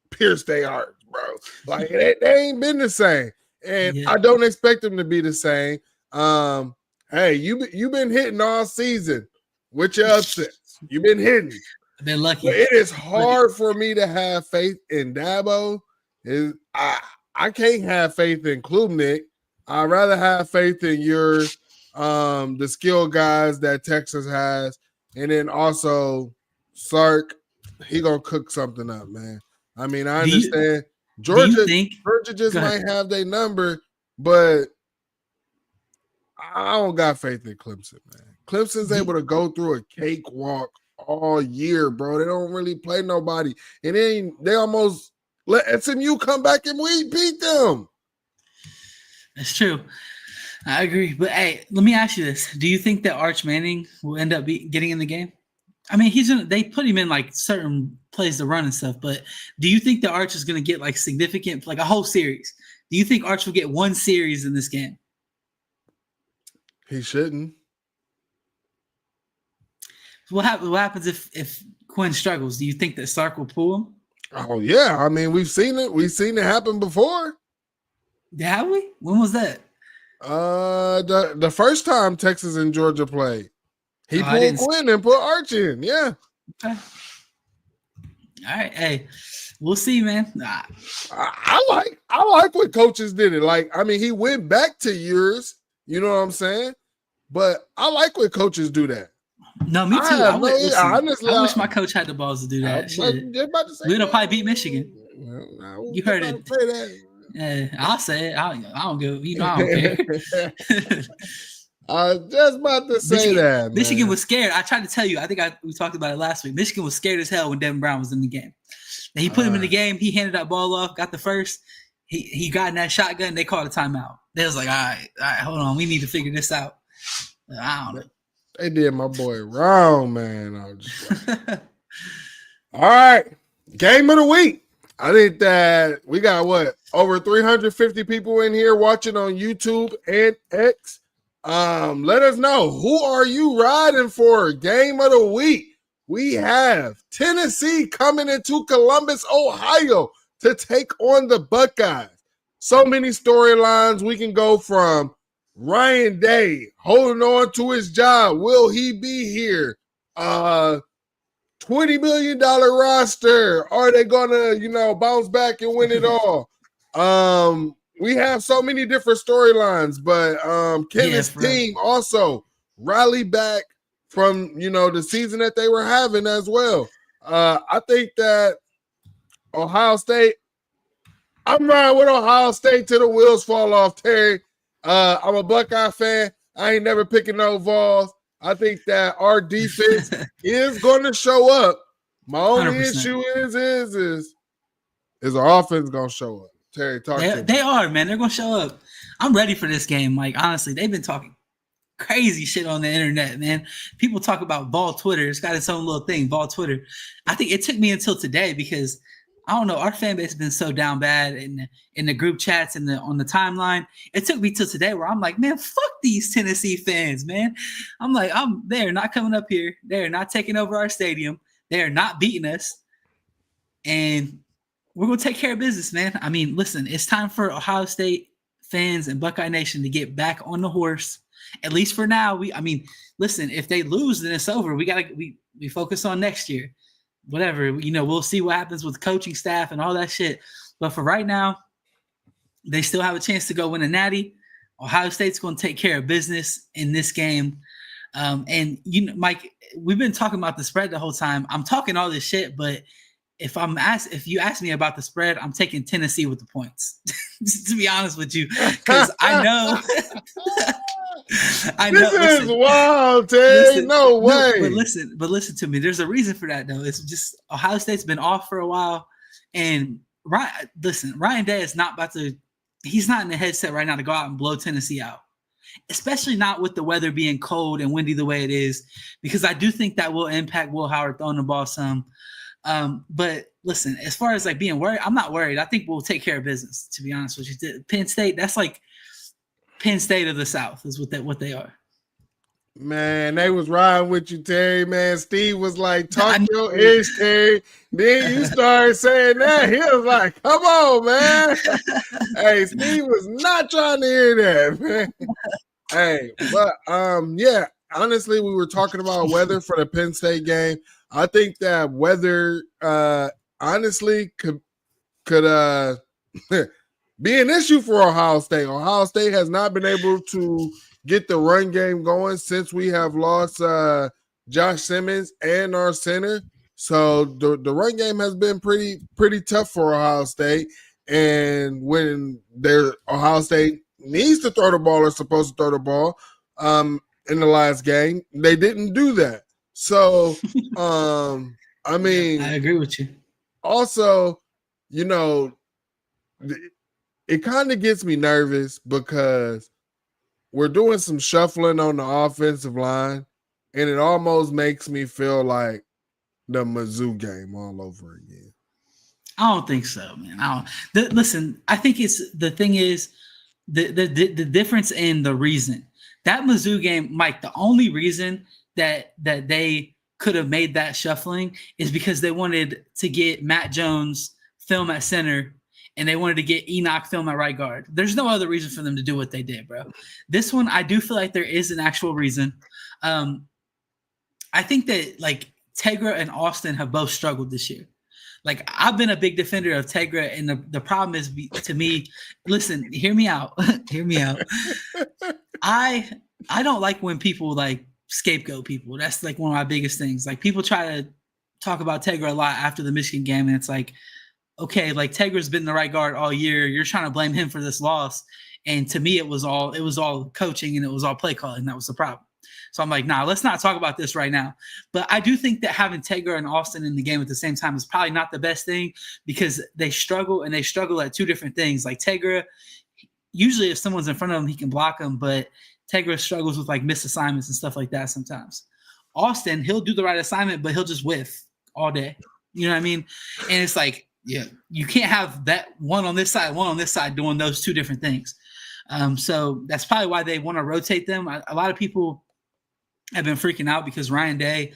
pierced their hearts, bro. Like they ain't been the same, and I don't expect them to be the same. Hey, you've been hitting all season with your upsets. You've been hitting. I've been lucky. But it is hard for me to have faith in Dabo. I can't have faith in Klubnik. I'd rather have faith in your the skill guys that Texas has, and then also Sark. He gonna cook something up, man. I mean, I understand Georgia just might have their number, but I don't got faith in Clemson, man. Clemson's able to go through a cakewalk all year, bro. They don't really play nobody, and then they almost let SMU come back and we beat them. That's true. I agree. But hey, let me ask you this. Do you think that Arch Manning will end up getting in the game? I mean, they put him in like certain plays to run and stuff, but do you think that Arch is going to get like significant, like a whole series? Do you think Arch will get one series in this game? He shouldn't. What happens if Quinn struggles? Do you think that Sark will pull him? Oh yeah. I mean, we've seen it. We've seen it happen before. Have we? When was that? The first time Texas and Georgia played, he pulled Quinn and put Arch in. Yeah. Okay. All right. Hey, we'll see, man. I like what coaches did it. Like, I mean, he went back to yours. You know what I'm saying? But I like when coaches do that. No, me too. I wish my coach had the balls to do that. We'd have probably beat Michigan. You heard it. Yeah, I'll say it. I don't give. I don't care. I was just about to say that. Michigan was scared. I tried to tell you. I think we talked about it last week. Michigan was scared as hell when Devin Brown was in the game. And he put him in the game. He handed that ball off. Got the first. He got in that shotgun. They called a timeout. They was like, all right, hold on. We need to figure this out. I don't know. They did my boy wrong, man. I was just like, all right. Game of the week. I think that we got over 350 people in here watching on YouTube and X. Let us know, who are you riding for? Game of the week. We have Tennessee coming into Columbus, Ohio to take on the Buckeyes. So many storylines. We can go from Ryan Day holding on to his job. Will he be here? $20 million roster. Are they gonna, bounce back and win it all? We have so many different storylines, but can this team also rally back from the season that they were having as well? I think that Ohio State. I'm riding with Ohio State till the wheels fall off, Terry. I'm a Buckeye fan. I ain't never picking no Vols. I think that our defense is going to show up. My only 100%. Issue is our offense going to show up. Terry, talk to me. They are, man. They're going to show up. I'm ready for this game. Like, honestly, they've been talking crazy shit on the internet, man. People talk about Vol Twitter. It's got its own little thing, Vol Twitter. I think it took me until today because I don't know. Our fan base has been so down bad in the group chats and on the timeline. It took me till today where I'm like, man, fuck these Tennessee fans, man. I'm like, they're not coming up here. They're not taking over our stadium. They're not beating us. And we're going to take care of business, man. I mean, listen, it's time for Ohio State fans and Buckeye Nation to get back on the horse. At least for now. Listen, if they lose, then it's over. We focus on next year. Whatever, we'll see what happens with coaching staff and all that shit. But for right now, they still have a chance to go win a natty. Ohio State's going to take care of business in this game. And Mike, we've been talking about the spread the whole time. I'm talking all this shit, but if you ask me about the spread, I'm taking Tennessee with the points. To be honest with you, because I know. This is wild, Ted. No way. But listen to me. There's a reason for that, though. It's just Ohio State's been off for a while, and Ryan Day is not about to. He's not in the headset right now to go out and blow Tennessee out, especially not with the weather being cold and windy the way it is, because I do think that will impact Will Howard throwing the ball some. But listen, as far as like being worried, I'm not worried. I think we'll take care of business, to be honest with you. Penn State, that's like Penn State of the South is what they are. Man, they was riding with you, Terry. Man, Steve was like, talk your ish, Terry. Then you started saying that. He was like, come on, man. Hey, Steve was not trying to hear that, man. Hey, but yeah, honestly, we were talking about weather for the Penn State game. I think that weather honestly could be an issue for Ohio State. Ohio State has not been able to get the run game going since we have lost Josh Simmons and our center. So the run game has been pretty tough for Ohio State. And when Ohio State needs to throw the ball or supposed to throw the ball in the last game, they didn't do that. So I mean, I agree with you. Also, you know, it kind of gets me nervous because we're doing some shuffling on the offensive line, and it almost makes me feel like the Mizzou game all over again. I don't think so, man. Listen, I think the thing is the difference in the reason. That Mizzou game, Mike, the only reason that they could have made that shuffling is because they wanted to get Matt Jones film at center and they wanted to get Enoch film at right guard. There's no other reason for them to do what they did, bro. This one, I do feel like there is an actual reason. I think that, like, Tegra and Austin have both struggled this year. Like, I've been a big defender of Tegra, and the problem is, to me, listen, hear me out. Hear me out. I don't like when people, like, scapegoat people. That's, like, one of my biggest things. Like, people try to talk about Tegra a lot after the Michigan game, and it's like, okay, like, Tegra's been the right guard all year. You're trying to blame him for this loss. And to me, it was all coaching and it was all play calling. That was the problem. So I'm like, nah, let's not talk about this right now. But I do think that having Tegra and Austin in the game at the same time is probably not the best thing because they struggle at two different things. Like, Tegra, usually if someone's in front of him, he can block them, but Tegra struggles with, like, missed assignments and stuff like that sometimes. Austin, he'll do the right assignment, but he'll just whiff all day. You know what I mean? And it's like, yeah, you can't have that one on this side doing those two different things. So that's probably why they want to rotate them. A lot of people have been freaking out because Ryan Day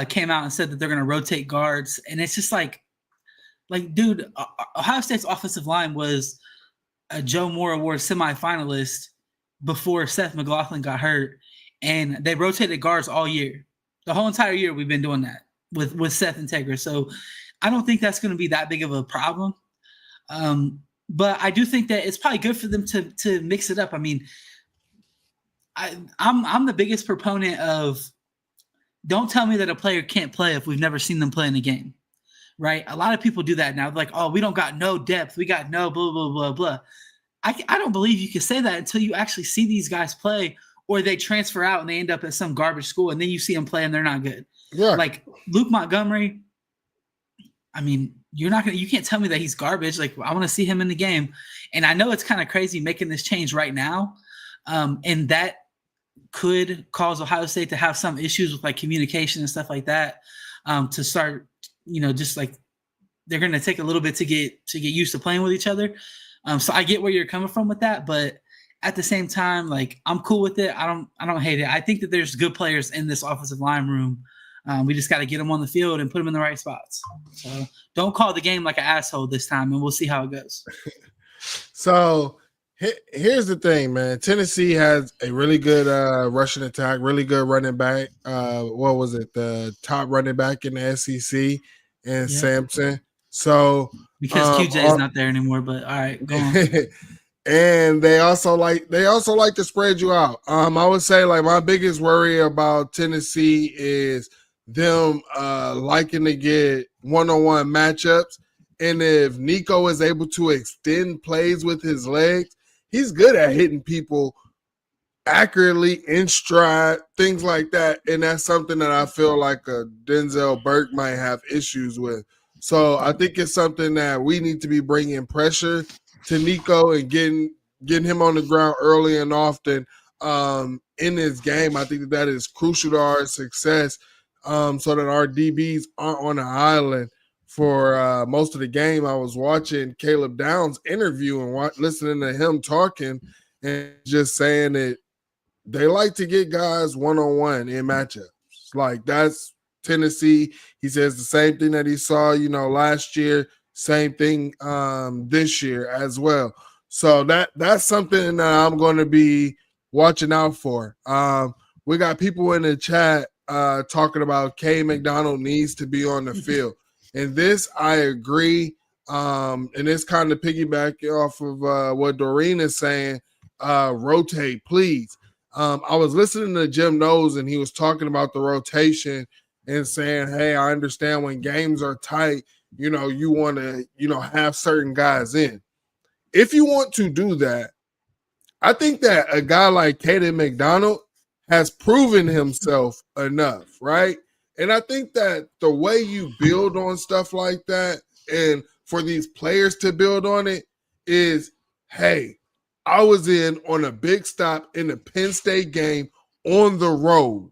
came out and said that they're going to rotate guards. And it's just like, dude, Ohio State's offensive line was a Joe Moore Award semifinalist before Seth McLaughlin got hurt. And they rotated guards all year. The whole entire year we've been doing that with Seth and Tegra. So I don't think that's going to be that big of a problem. But I do think that it's probably good for them to mix it up. I mean, I'm the biggest proponent of don't tell me that a player can't play if we've never seen them play in a game, right? A lot of people do that now. They're like, oh, we don't got no depth. We got no blah, blah, blah, blah. I don't believe you can say that until you actually see these guys play or they transfer out and they end up at some garbage school and then you see them play and they're not good. Yeah. Like Luke Montgomery, I mean, you can't tell me that he's garbage. Like, I want to see him in the game. And I know it's kind of crazy making this change right now. And that could cause Ohio State to have some issues with, like, communication and stuff like that. To start, just like they're going to take a little bit to get used to playing with each other. So I get where you're coming from with that, but at the same time, like, I'm cool with it. I don't hate it. I think that there's good players in this offensive line room. We just got to get them on the field and put them in the right spots. So don't call the game like an asshole this time, and we'll see how it goes. So here's the thing, man. Tennessee has a really good rushing attack, really good running back. What was it? The top running back in the SEC, and Sampson. So because QJ is not there anymore, but all right, go on. And they also like to spread you out. I would say, like, my biggest worry about Tennessee is them liking to get one-on-one matchups. And if Nico is able to extend plays with his legs, he's good at hitting people accurately in stride, things like that. And that's something that I feel like Denzel Burke might have issues with. So I think it's something that we need to be bringing pressure to Nico and getting him on the ground early and often in this game. I think that is crucial to our success, so that our DBs aren't on the island. for most of the game. I was watching Caleb Downs' interview and listening to him talking and just saying that they like to get guys one-on-one in matchups. Like, that's Tennessee. He says the same thing that he saw, last year, same thing this year as well. So that's something that I'm going to be watching out for. We got people in the chat talking about K. McDonald needs to be on the field. And this, I agree. And it's kind of piggybacking off of what Doreen is saying. Rotate, please. I was listening to Jim Knowles, and he was talking about the rotation and saying, hey, I understand when games are tight, you want to, have certain guys in. If you want to do that, I think that a guy like Caden McDonald has proven himself enough, right? And I think that the way you build on stuff like that and for these players to build on it is, hey, I was in on a big stop in the Penn State game on the road.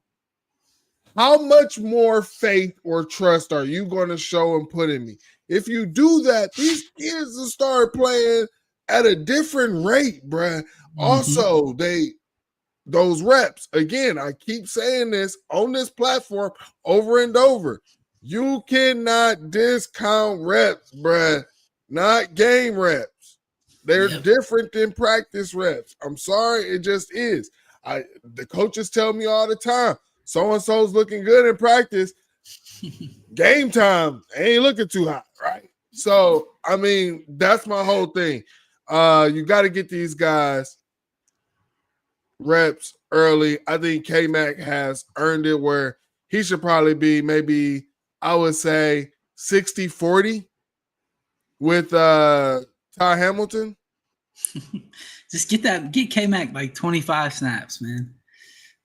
How much more faith or trust are you going to show and put in me? If you do that, these kids will start playing at a different rate, bruh. Mm-hmm. Also, those reps, again, I keep saying this on this platform over and over. You cannot discount reps, bruh. Not game reps. They're different than practice reps. I'm sorry, it just is. The coaches tell me all the time, so-and-so's looking good in practice. Game time, ain't looking too hot, right? So, I mean, that's my whole thing. You got to get these guys reps early. I think K-Mac has earned it where he should probably be maybe, I would say, 60-40 with Ty Hamilton. Just get K-Mac like 25 snaps, man.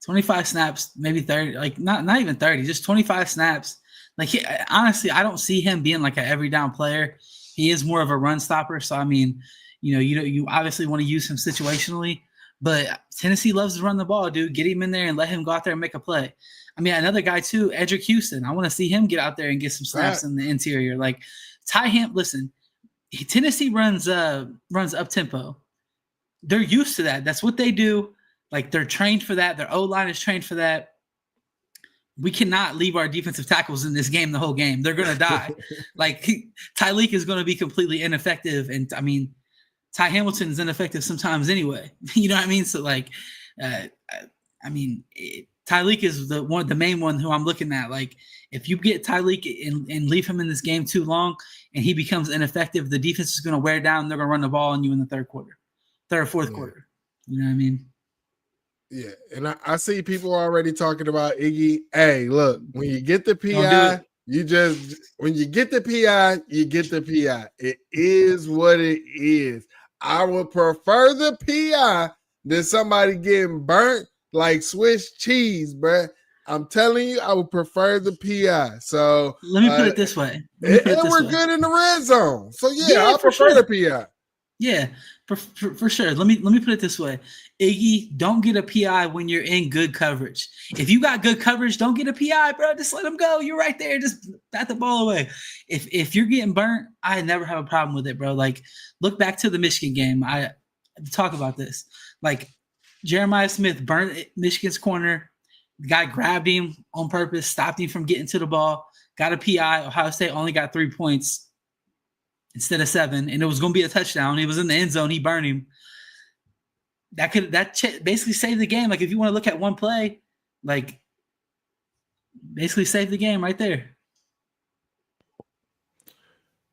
25 snaps, maybe 30, like not even 30, just 25 snaps. Like, honestly, I don't see him being like an every down player. He is more of a run stopper. So, I mean, you obviously want to use him situationally, but Tennessee loves to run the ball, dude. Get him in there and let him go out there and make a play. I mean, another guy too, Edric Houston. I want to see him get out there and get some snaps in the interior. Like, listen, Tennessee runs up tempo. They're used to that. That's what they do. Like, they're trained for that. Their O-line is trained for that. We cannot leave our defensive tackles in this game the whole game. They're going to die. Like, Tyleek is going to be completely ineffective. And, I mean, Ty Hamilton is ineffective sometimes anyway. You know what I mean? So, like, Tyleek is the main one who I'm looking at. Like, if you get Tyleek and leave him in this game too long and he becomes ineffective, the defense is going to wear down. They're going to run the ball on you in the third or fourth quarter. You know what I mean? Yeah, and I see people already talking about Iggy. Hey, look, when you get the PI, you get the PI. It is what it is. I would prefer the PI than somebody getting burnt like Swiss cheese, bruh. I'm telling you, I would prefer the PI. So let me put it this way. We're good in the red zone. So I prefer the PI. Yeah, for sure. Let me put it this way. Iggy, don't get a PI when you're in good coverage. If you got good coverage, don't get a PI, bro. Just let him go. You're right there. Just bat the ball away. If you're getting burnt, I never have a problem with it, bro. Like, look back to the Michigan game. I talk about this. Like, Jeremiah Smith burnt Michigan's corner. The guy grabbed him on purpose, stopped him from getting to the ball, got a PI. Ohio State only got 3 points instead of 7, and it was going to be a touchdown. He was in the end zone. He burned him. That basically saved the game. Like, if you want to look at one play, like, basically saved the game right there.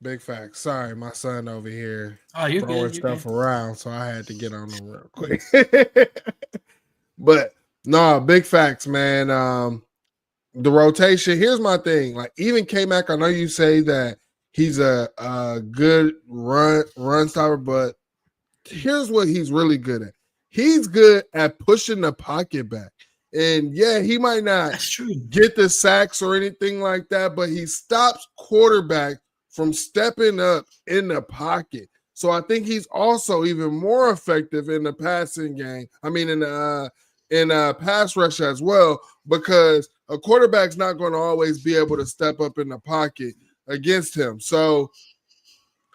Big facts. Sorry, my son over here you're throwing good. Stuff around, so I had to get on them real quick. But no, big facts, man. The rotation. Here's my thing. Like, even K-Mac, I know you say that he's a good run stopper, but here's what he's really good at. He's good at pushing the pocket back. And he might not get the sacks or anything like that, but he stops quarterback from stepping up in the pocket. So I think he's also even more effective in the passing game. I mean, in pass rush as well, because a quarterback's not going to always be able to step up in the pocket. against him. So,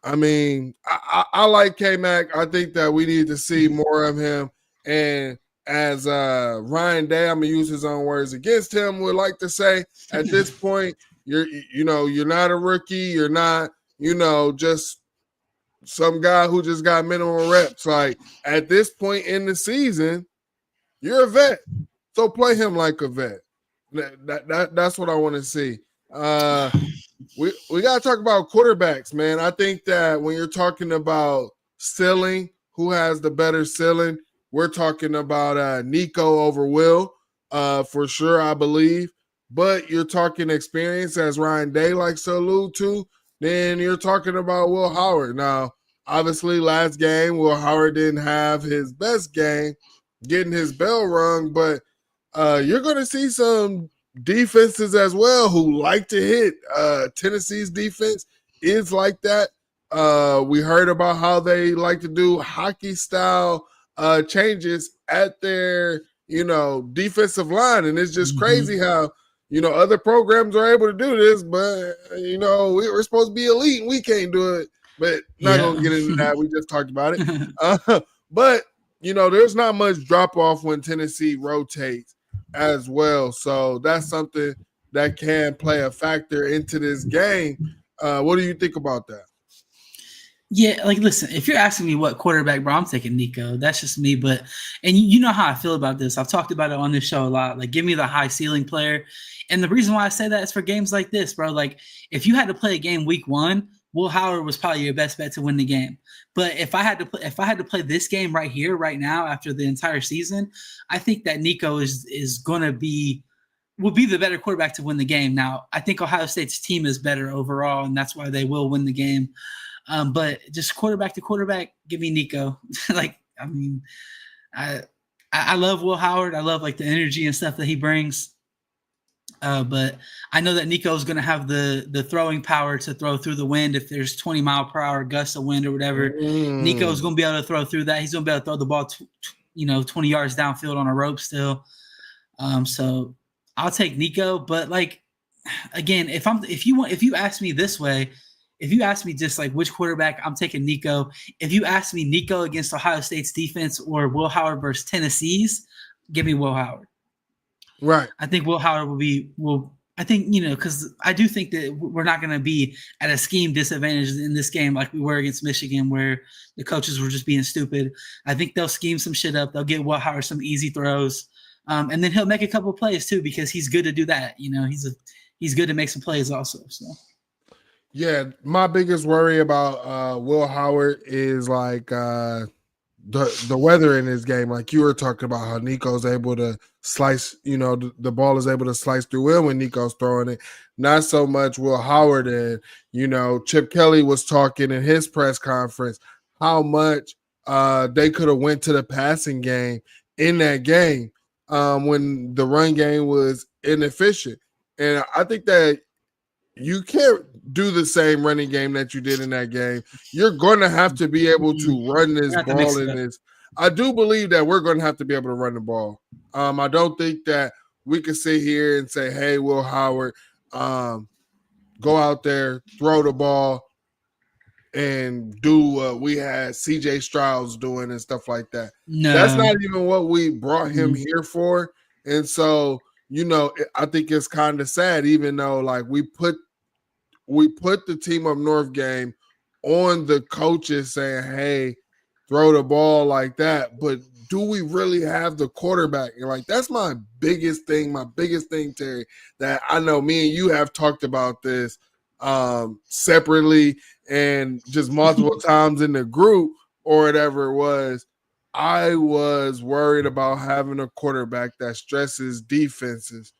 I mean, I like K-Mac. I think that we need to see more of him. And as Ryan Day, I'm gonna use his own words against him, would like to say, at this point, you're not a rookie. You're not, just some guy who just got minimum reps. Like, at this point in the season, you're a vet. So play him like a vet. That's what I want to see. We got to talk about quarterbacks, man. I think that when you're talking about ceiling, who has the better ceiling, we're talking about Nico over Will, for sure, I believe. But you're talking experience, as Ryan Day likes to allude to, then you're talking about Will Howard. Now, obviously, last game, Will Howard didn't have his best game, getting his bell rung, but you're going to see some defenses as well who like to hit. Tennessee's defense is like that. We heard about how they like to do hockey style changes at their defensive line, and it's just crazy how other programs are able to do this, but we're supposed to be elite and we can't do it. But not gonna get into that. We just talked about it. But there's not much drop off when Tennessee rotates as well. So that's something that can play a factor into this game. What do you think about that? Yeah, like, listen, if you're asking me what quarterback, bro, I'm taking Nico. That's just me. And you know how I feel about this. I've talked about it on this show a lot. Like, give me the high ceiling player. And the reason why I say that is for games like this, bro. Like, if you had to play a game week 1, Will Howard was probably your best bet to win the game. But if I had to play this game right here, right now, after the entire season, I think that Nico will be the better quarterback to win the game. Now, I think Ohio State's team is better overall, and that's why they will win the game. But just quarterback to quarterback, give me Nico. Like, I mean, I love Will Howard. I love like the energy and stuff that he brings. But I know that Nico is going to have the throwing power to throw through the wind. If there's 20-mile-per-hour gusts of wind or whatever, Nico is going to be able to throw through that. He's going to be able to throw the ball, 20 yards downfield on a rope still. So I'll take Nico. But like, again, if you ask me this way, if you ask me just like which quarterback, I'm taking Nico. If you ask me Nico against Ohio State's defense or Will Howard versus Tennessee's, give me Will Howard. Right. I think Will Howard because I do think that we're not going to be at a scheme disadvantage in this game like we were against Michigan where the coaches were just being stupid. I think they'll scheme some shit up. They'll get Will Howard some easy throws. And then he'll make a couple of plays too because he's good to do that. He's good to make some plays also. So. Yeah, my biggest worry about Will Howard is like the weather in his game. Like you were talking about how Nico's able to slice, the ball is able to slice through him when Nico's throwing it. Not so much Will Howard. And, Chip Kelly was talking in his press conference how much they could have went to the passing game in that game when the run game was inefficient. And I think that you can't do the same running game that you did in that game. You're going to have to be able to run this ball in this. I do believe that we're going to have to be able to run the ball. I don't think that we can sit here and say, hey, Will Howard, go out there, throw the ball, and do what we had CJ Stroud's doing and stuff like that. No. That's not even what we brought him here for. And so, I think it's kind of sad, even though like we put the team up north game on the coaches saying, hey, throw the ball like that. But do we really have the quarterback? And like, that's my biggest thing, Terry, that I know me and you have talked about this separately and just multiple times in the group or whatever it was. I was worried about having a quarterback that stresses defenses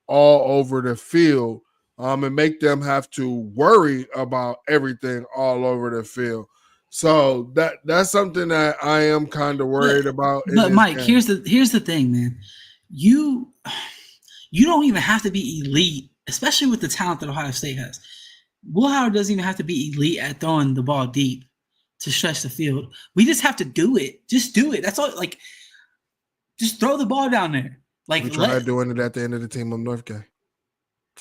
all over the field and make them have to worry about everything all over the field. So that's something that I am kind of worried about. But Mike, game. Here's the thing, man. You don't even have to be elite, especially with the talent that Ohio State has. Will Howard doesn't even have to be elite at throwing the ball deep to stretch the field. We just have to do it. Just do it. That's all. Like, just throw the ball down there. Like, we tried doing it at the end of the team up north game.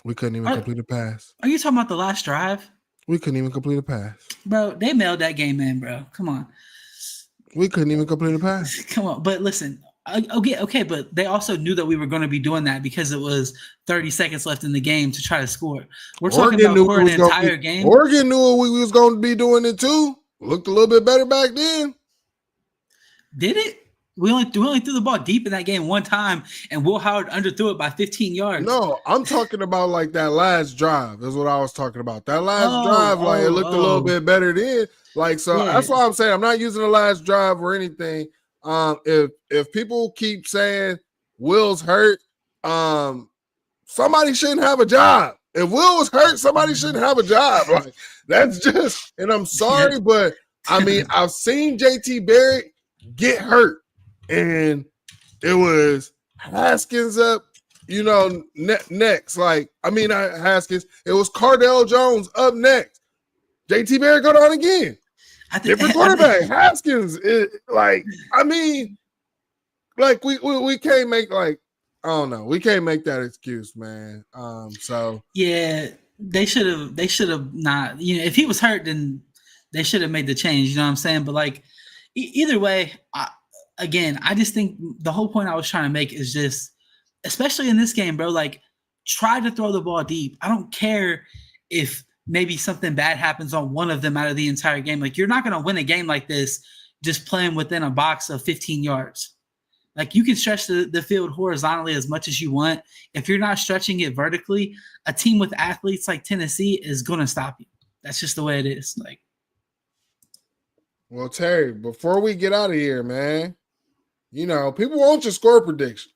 We couldn't even complete a pass. Are you talking about the last drive? We couldn't even complete a pass. Bro, they mailed that game in, bro. Come on. We couldn't even complete a pass. Come on. But listen, okay, but they also knew that we were going to be doing that because it was 30 seconds left in the game to try to score. We're talking about for an entire game. Oregon knew we was going to be doing it too. Looked a little bit better back then. Did it? We only threw the ball deep in that game one time, and Will Howard underthrew it by 15 yards. No, I'm talking about like that last drive is what I was talking about. That last drive, like it looked a little bit better then. Like, so that's why I'm saying I'm not using the last drive or anything. If people keep saying Will's hurt, somebody shouldn't have a job. If Will was hurt, somebody shouldn't have a job. Like, that's just, and I'm sorry, but I mean, I've seen JT Barrett get hurt. And it was Haskins up, next. Like, I mean, not Haskins. It was Cardell Jones up next. JT Barrett go down again. Different quarterback. Haskins. We can't make I don't know. We can't make that excuse, man. So yeah, they should have not. If he was hurt, then they should have made the change. You know what I'm saying? But like, either way, Again, I just think the whole point I was trying to make is just, especially in this game, bro, like try to throw the ball deep. I don't care if maybe something bad happens on one of them out of the entire game. Like, you're not going to win a game like this just playing within a box of 15 yards. Like, you can stretch the field horizontally as much as you want. If you're not stretching it vertically, a team with athletes like Tennessee is going to stop you. That's just the way it is. Like, well, Terry, before we get out of here, man, people want your score prediction.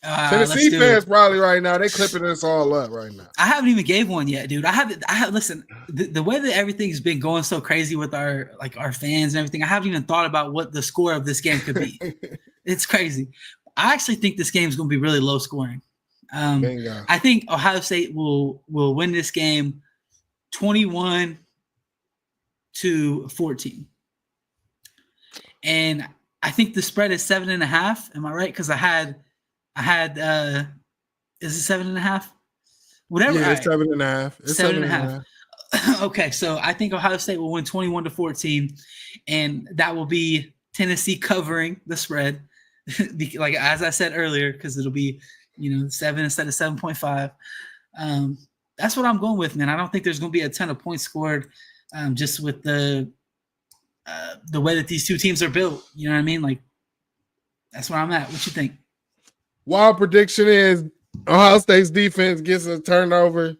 Tennessee fans probably right now, they clipping this all up right now. I haven't even gave one yet, dude. Listen, the way that everything's been going so crazy with our fans and everything, I haven't even thought about what the score of this game could be. It's crazy. I actually think this game is going to be really low scoring. I think Ohio State will win this game 21-14. And I think the spread is 7.5. Am I right? Because I had is it 7.5? Whatever. Yeah, it's 7.5. It's 7.5. Okay, so I think Ohio State will win 21-14, and that will be Tennessee covering the spread. Like, as I said earlier, because it'll be 7 instead of 7.5. That's what I'm going with, man. I don't think there's going to be a ton of points scored, just with the way that these two teams are built. You know what I mean? Like, that's where I'm at. What you think? Wild prediction is Ohio State's defense gets a turnover,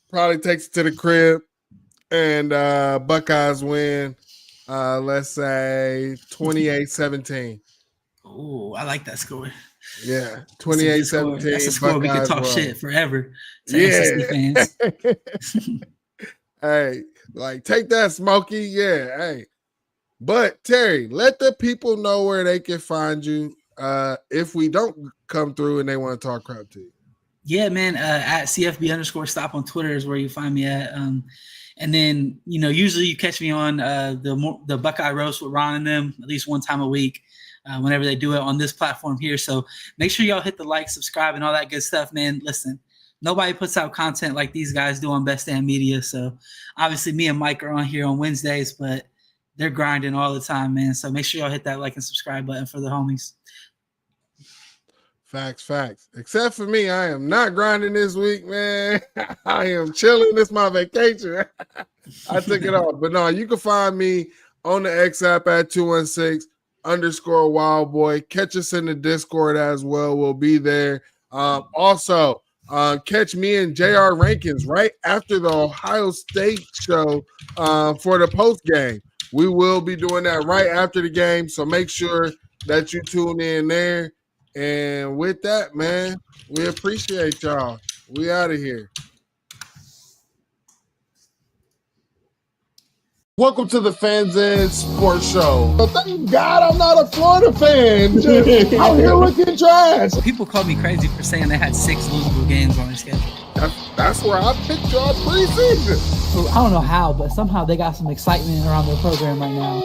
probably takes it to the crib, and Buckeyes win, let's say 28-17. Oh, I like that score. Yeah, 28-17. That's a score we could talk shit forever to SEC fans. Hey, like, take that, Smokey. Yeah, hey. But, Terry, let the people know where they can find you if we don't come through and they want to talk crap to you. Yeah, man, at CFB_stop on Twitter is where you find me at. And then, usually you catch me on the Buckeye Roast with Ron and them at least one time a week whenever they do it on this platform here. So make sure y'all hit the like, subscribe, and all that good stuff, man. Listen, nobody puts out content like these guys do on Best Damn Media. So obviously me and Mike are on here on Wednesdays, but they're grinding all the time, man. So make sure y'all hit that like and subscribe button for the homies. Facts. Except for me, I am not grinding this week, man. I am chilling. This is my vacation. I took it off. But no, you can find me on the X app at 216_Wildboy. Catch us in the Discord as well. We'll be there. Also, catch me and JR Rankins right after the Ohio State show for the post game. We will be doing that right after the game. So make sure that you tune in there. And with that, man, we appreciate y'all. We out of here. Welcome to the Fans In Sports Show. But thank God I'm not a Florida fan. Just out here looking trash. People called me crazy for saying they had 6 losable games on their schedule. That's where I picked y'all preseason. I don't know how, but somehow they got some excitement around their program right now.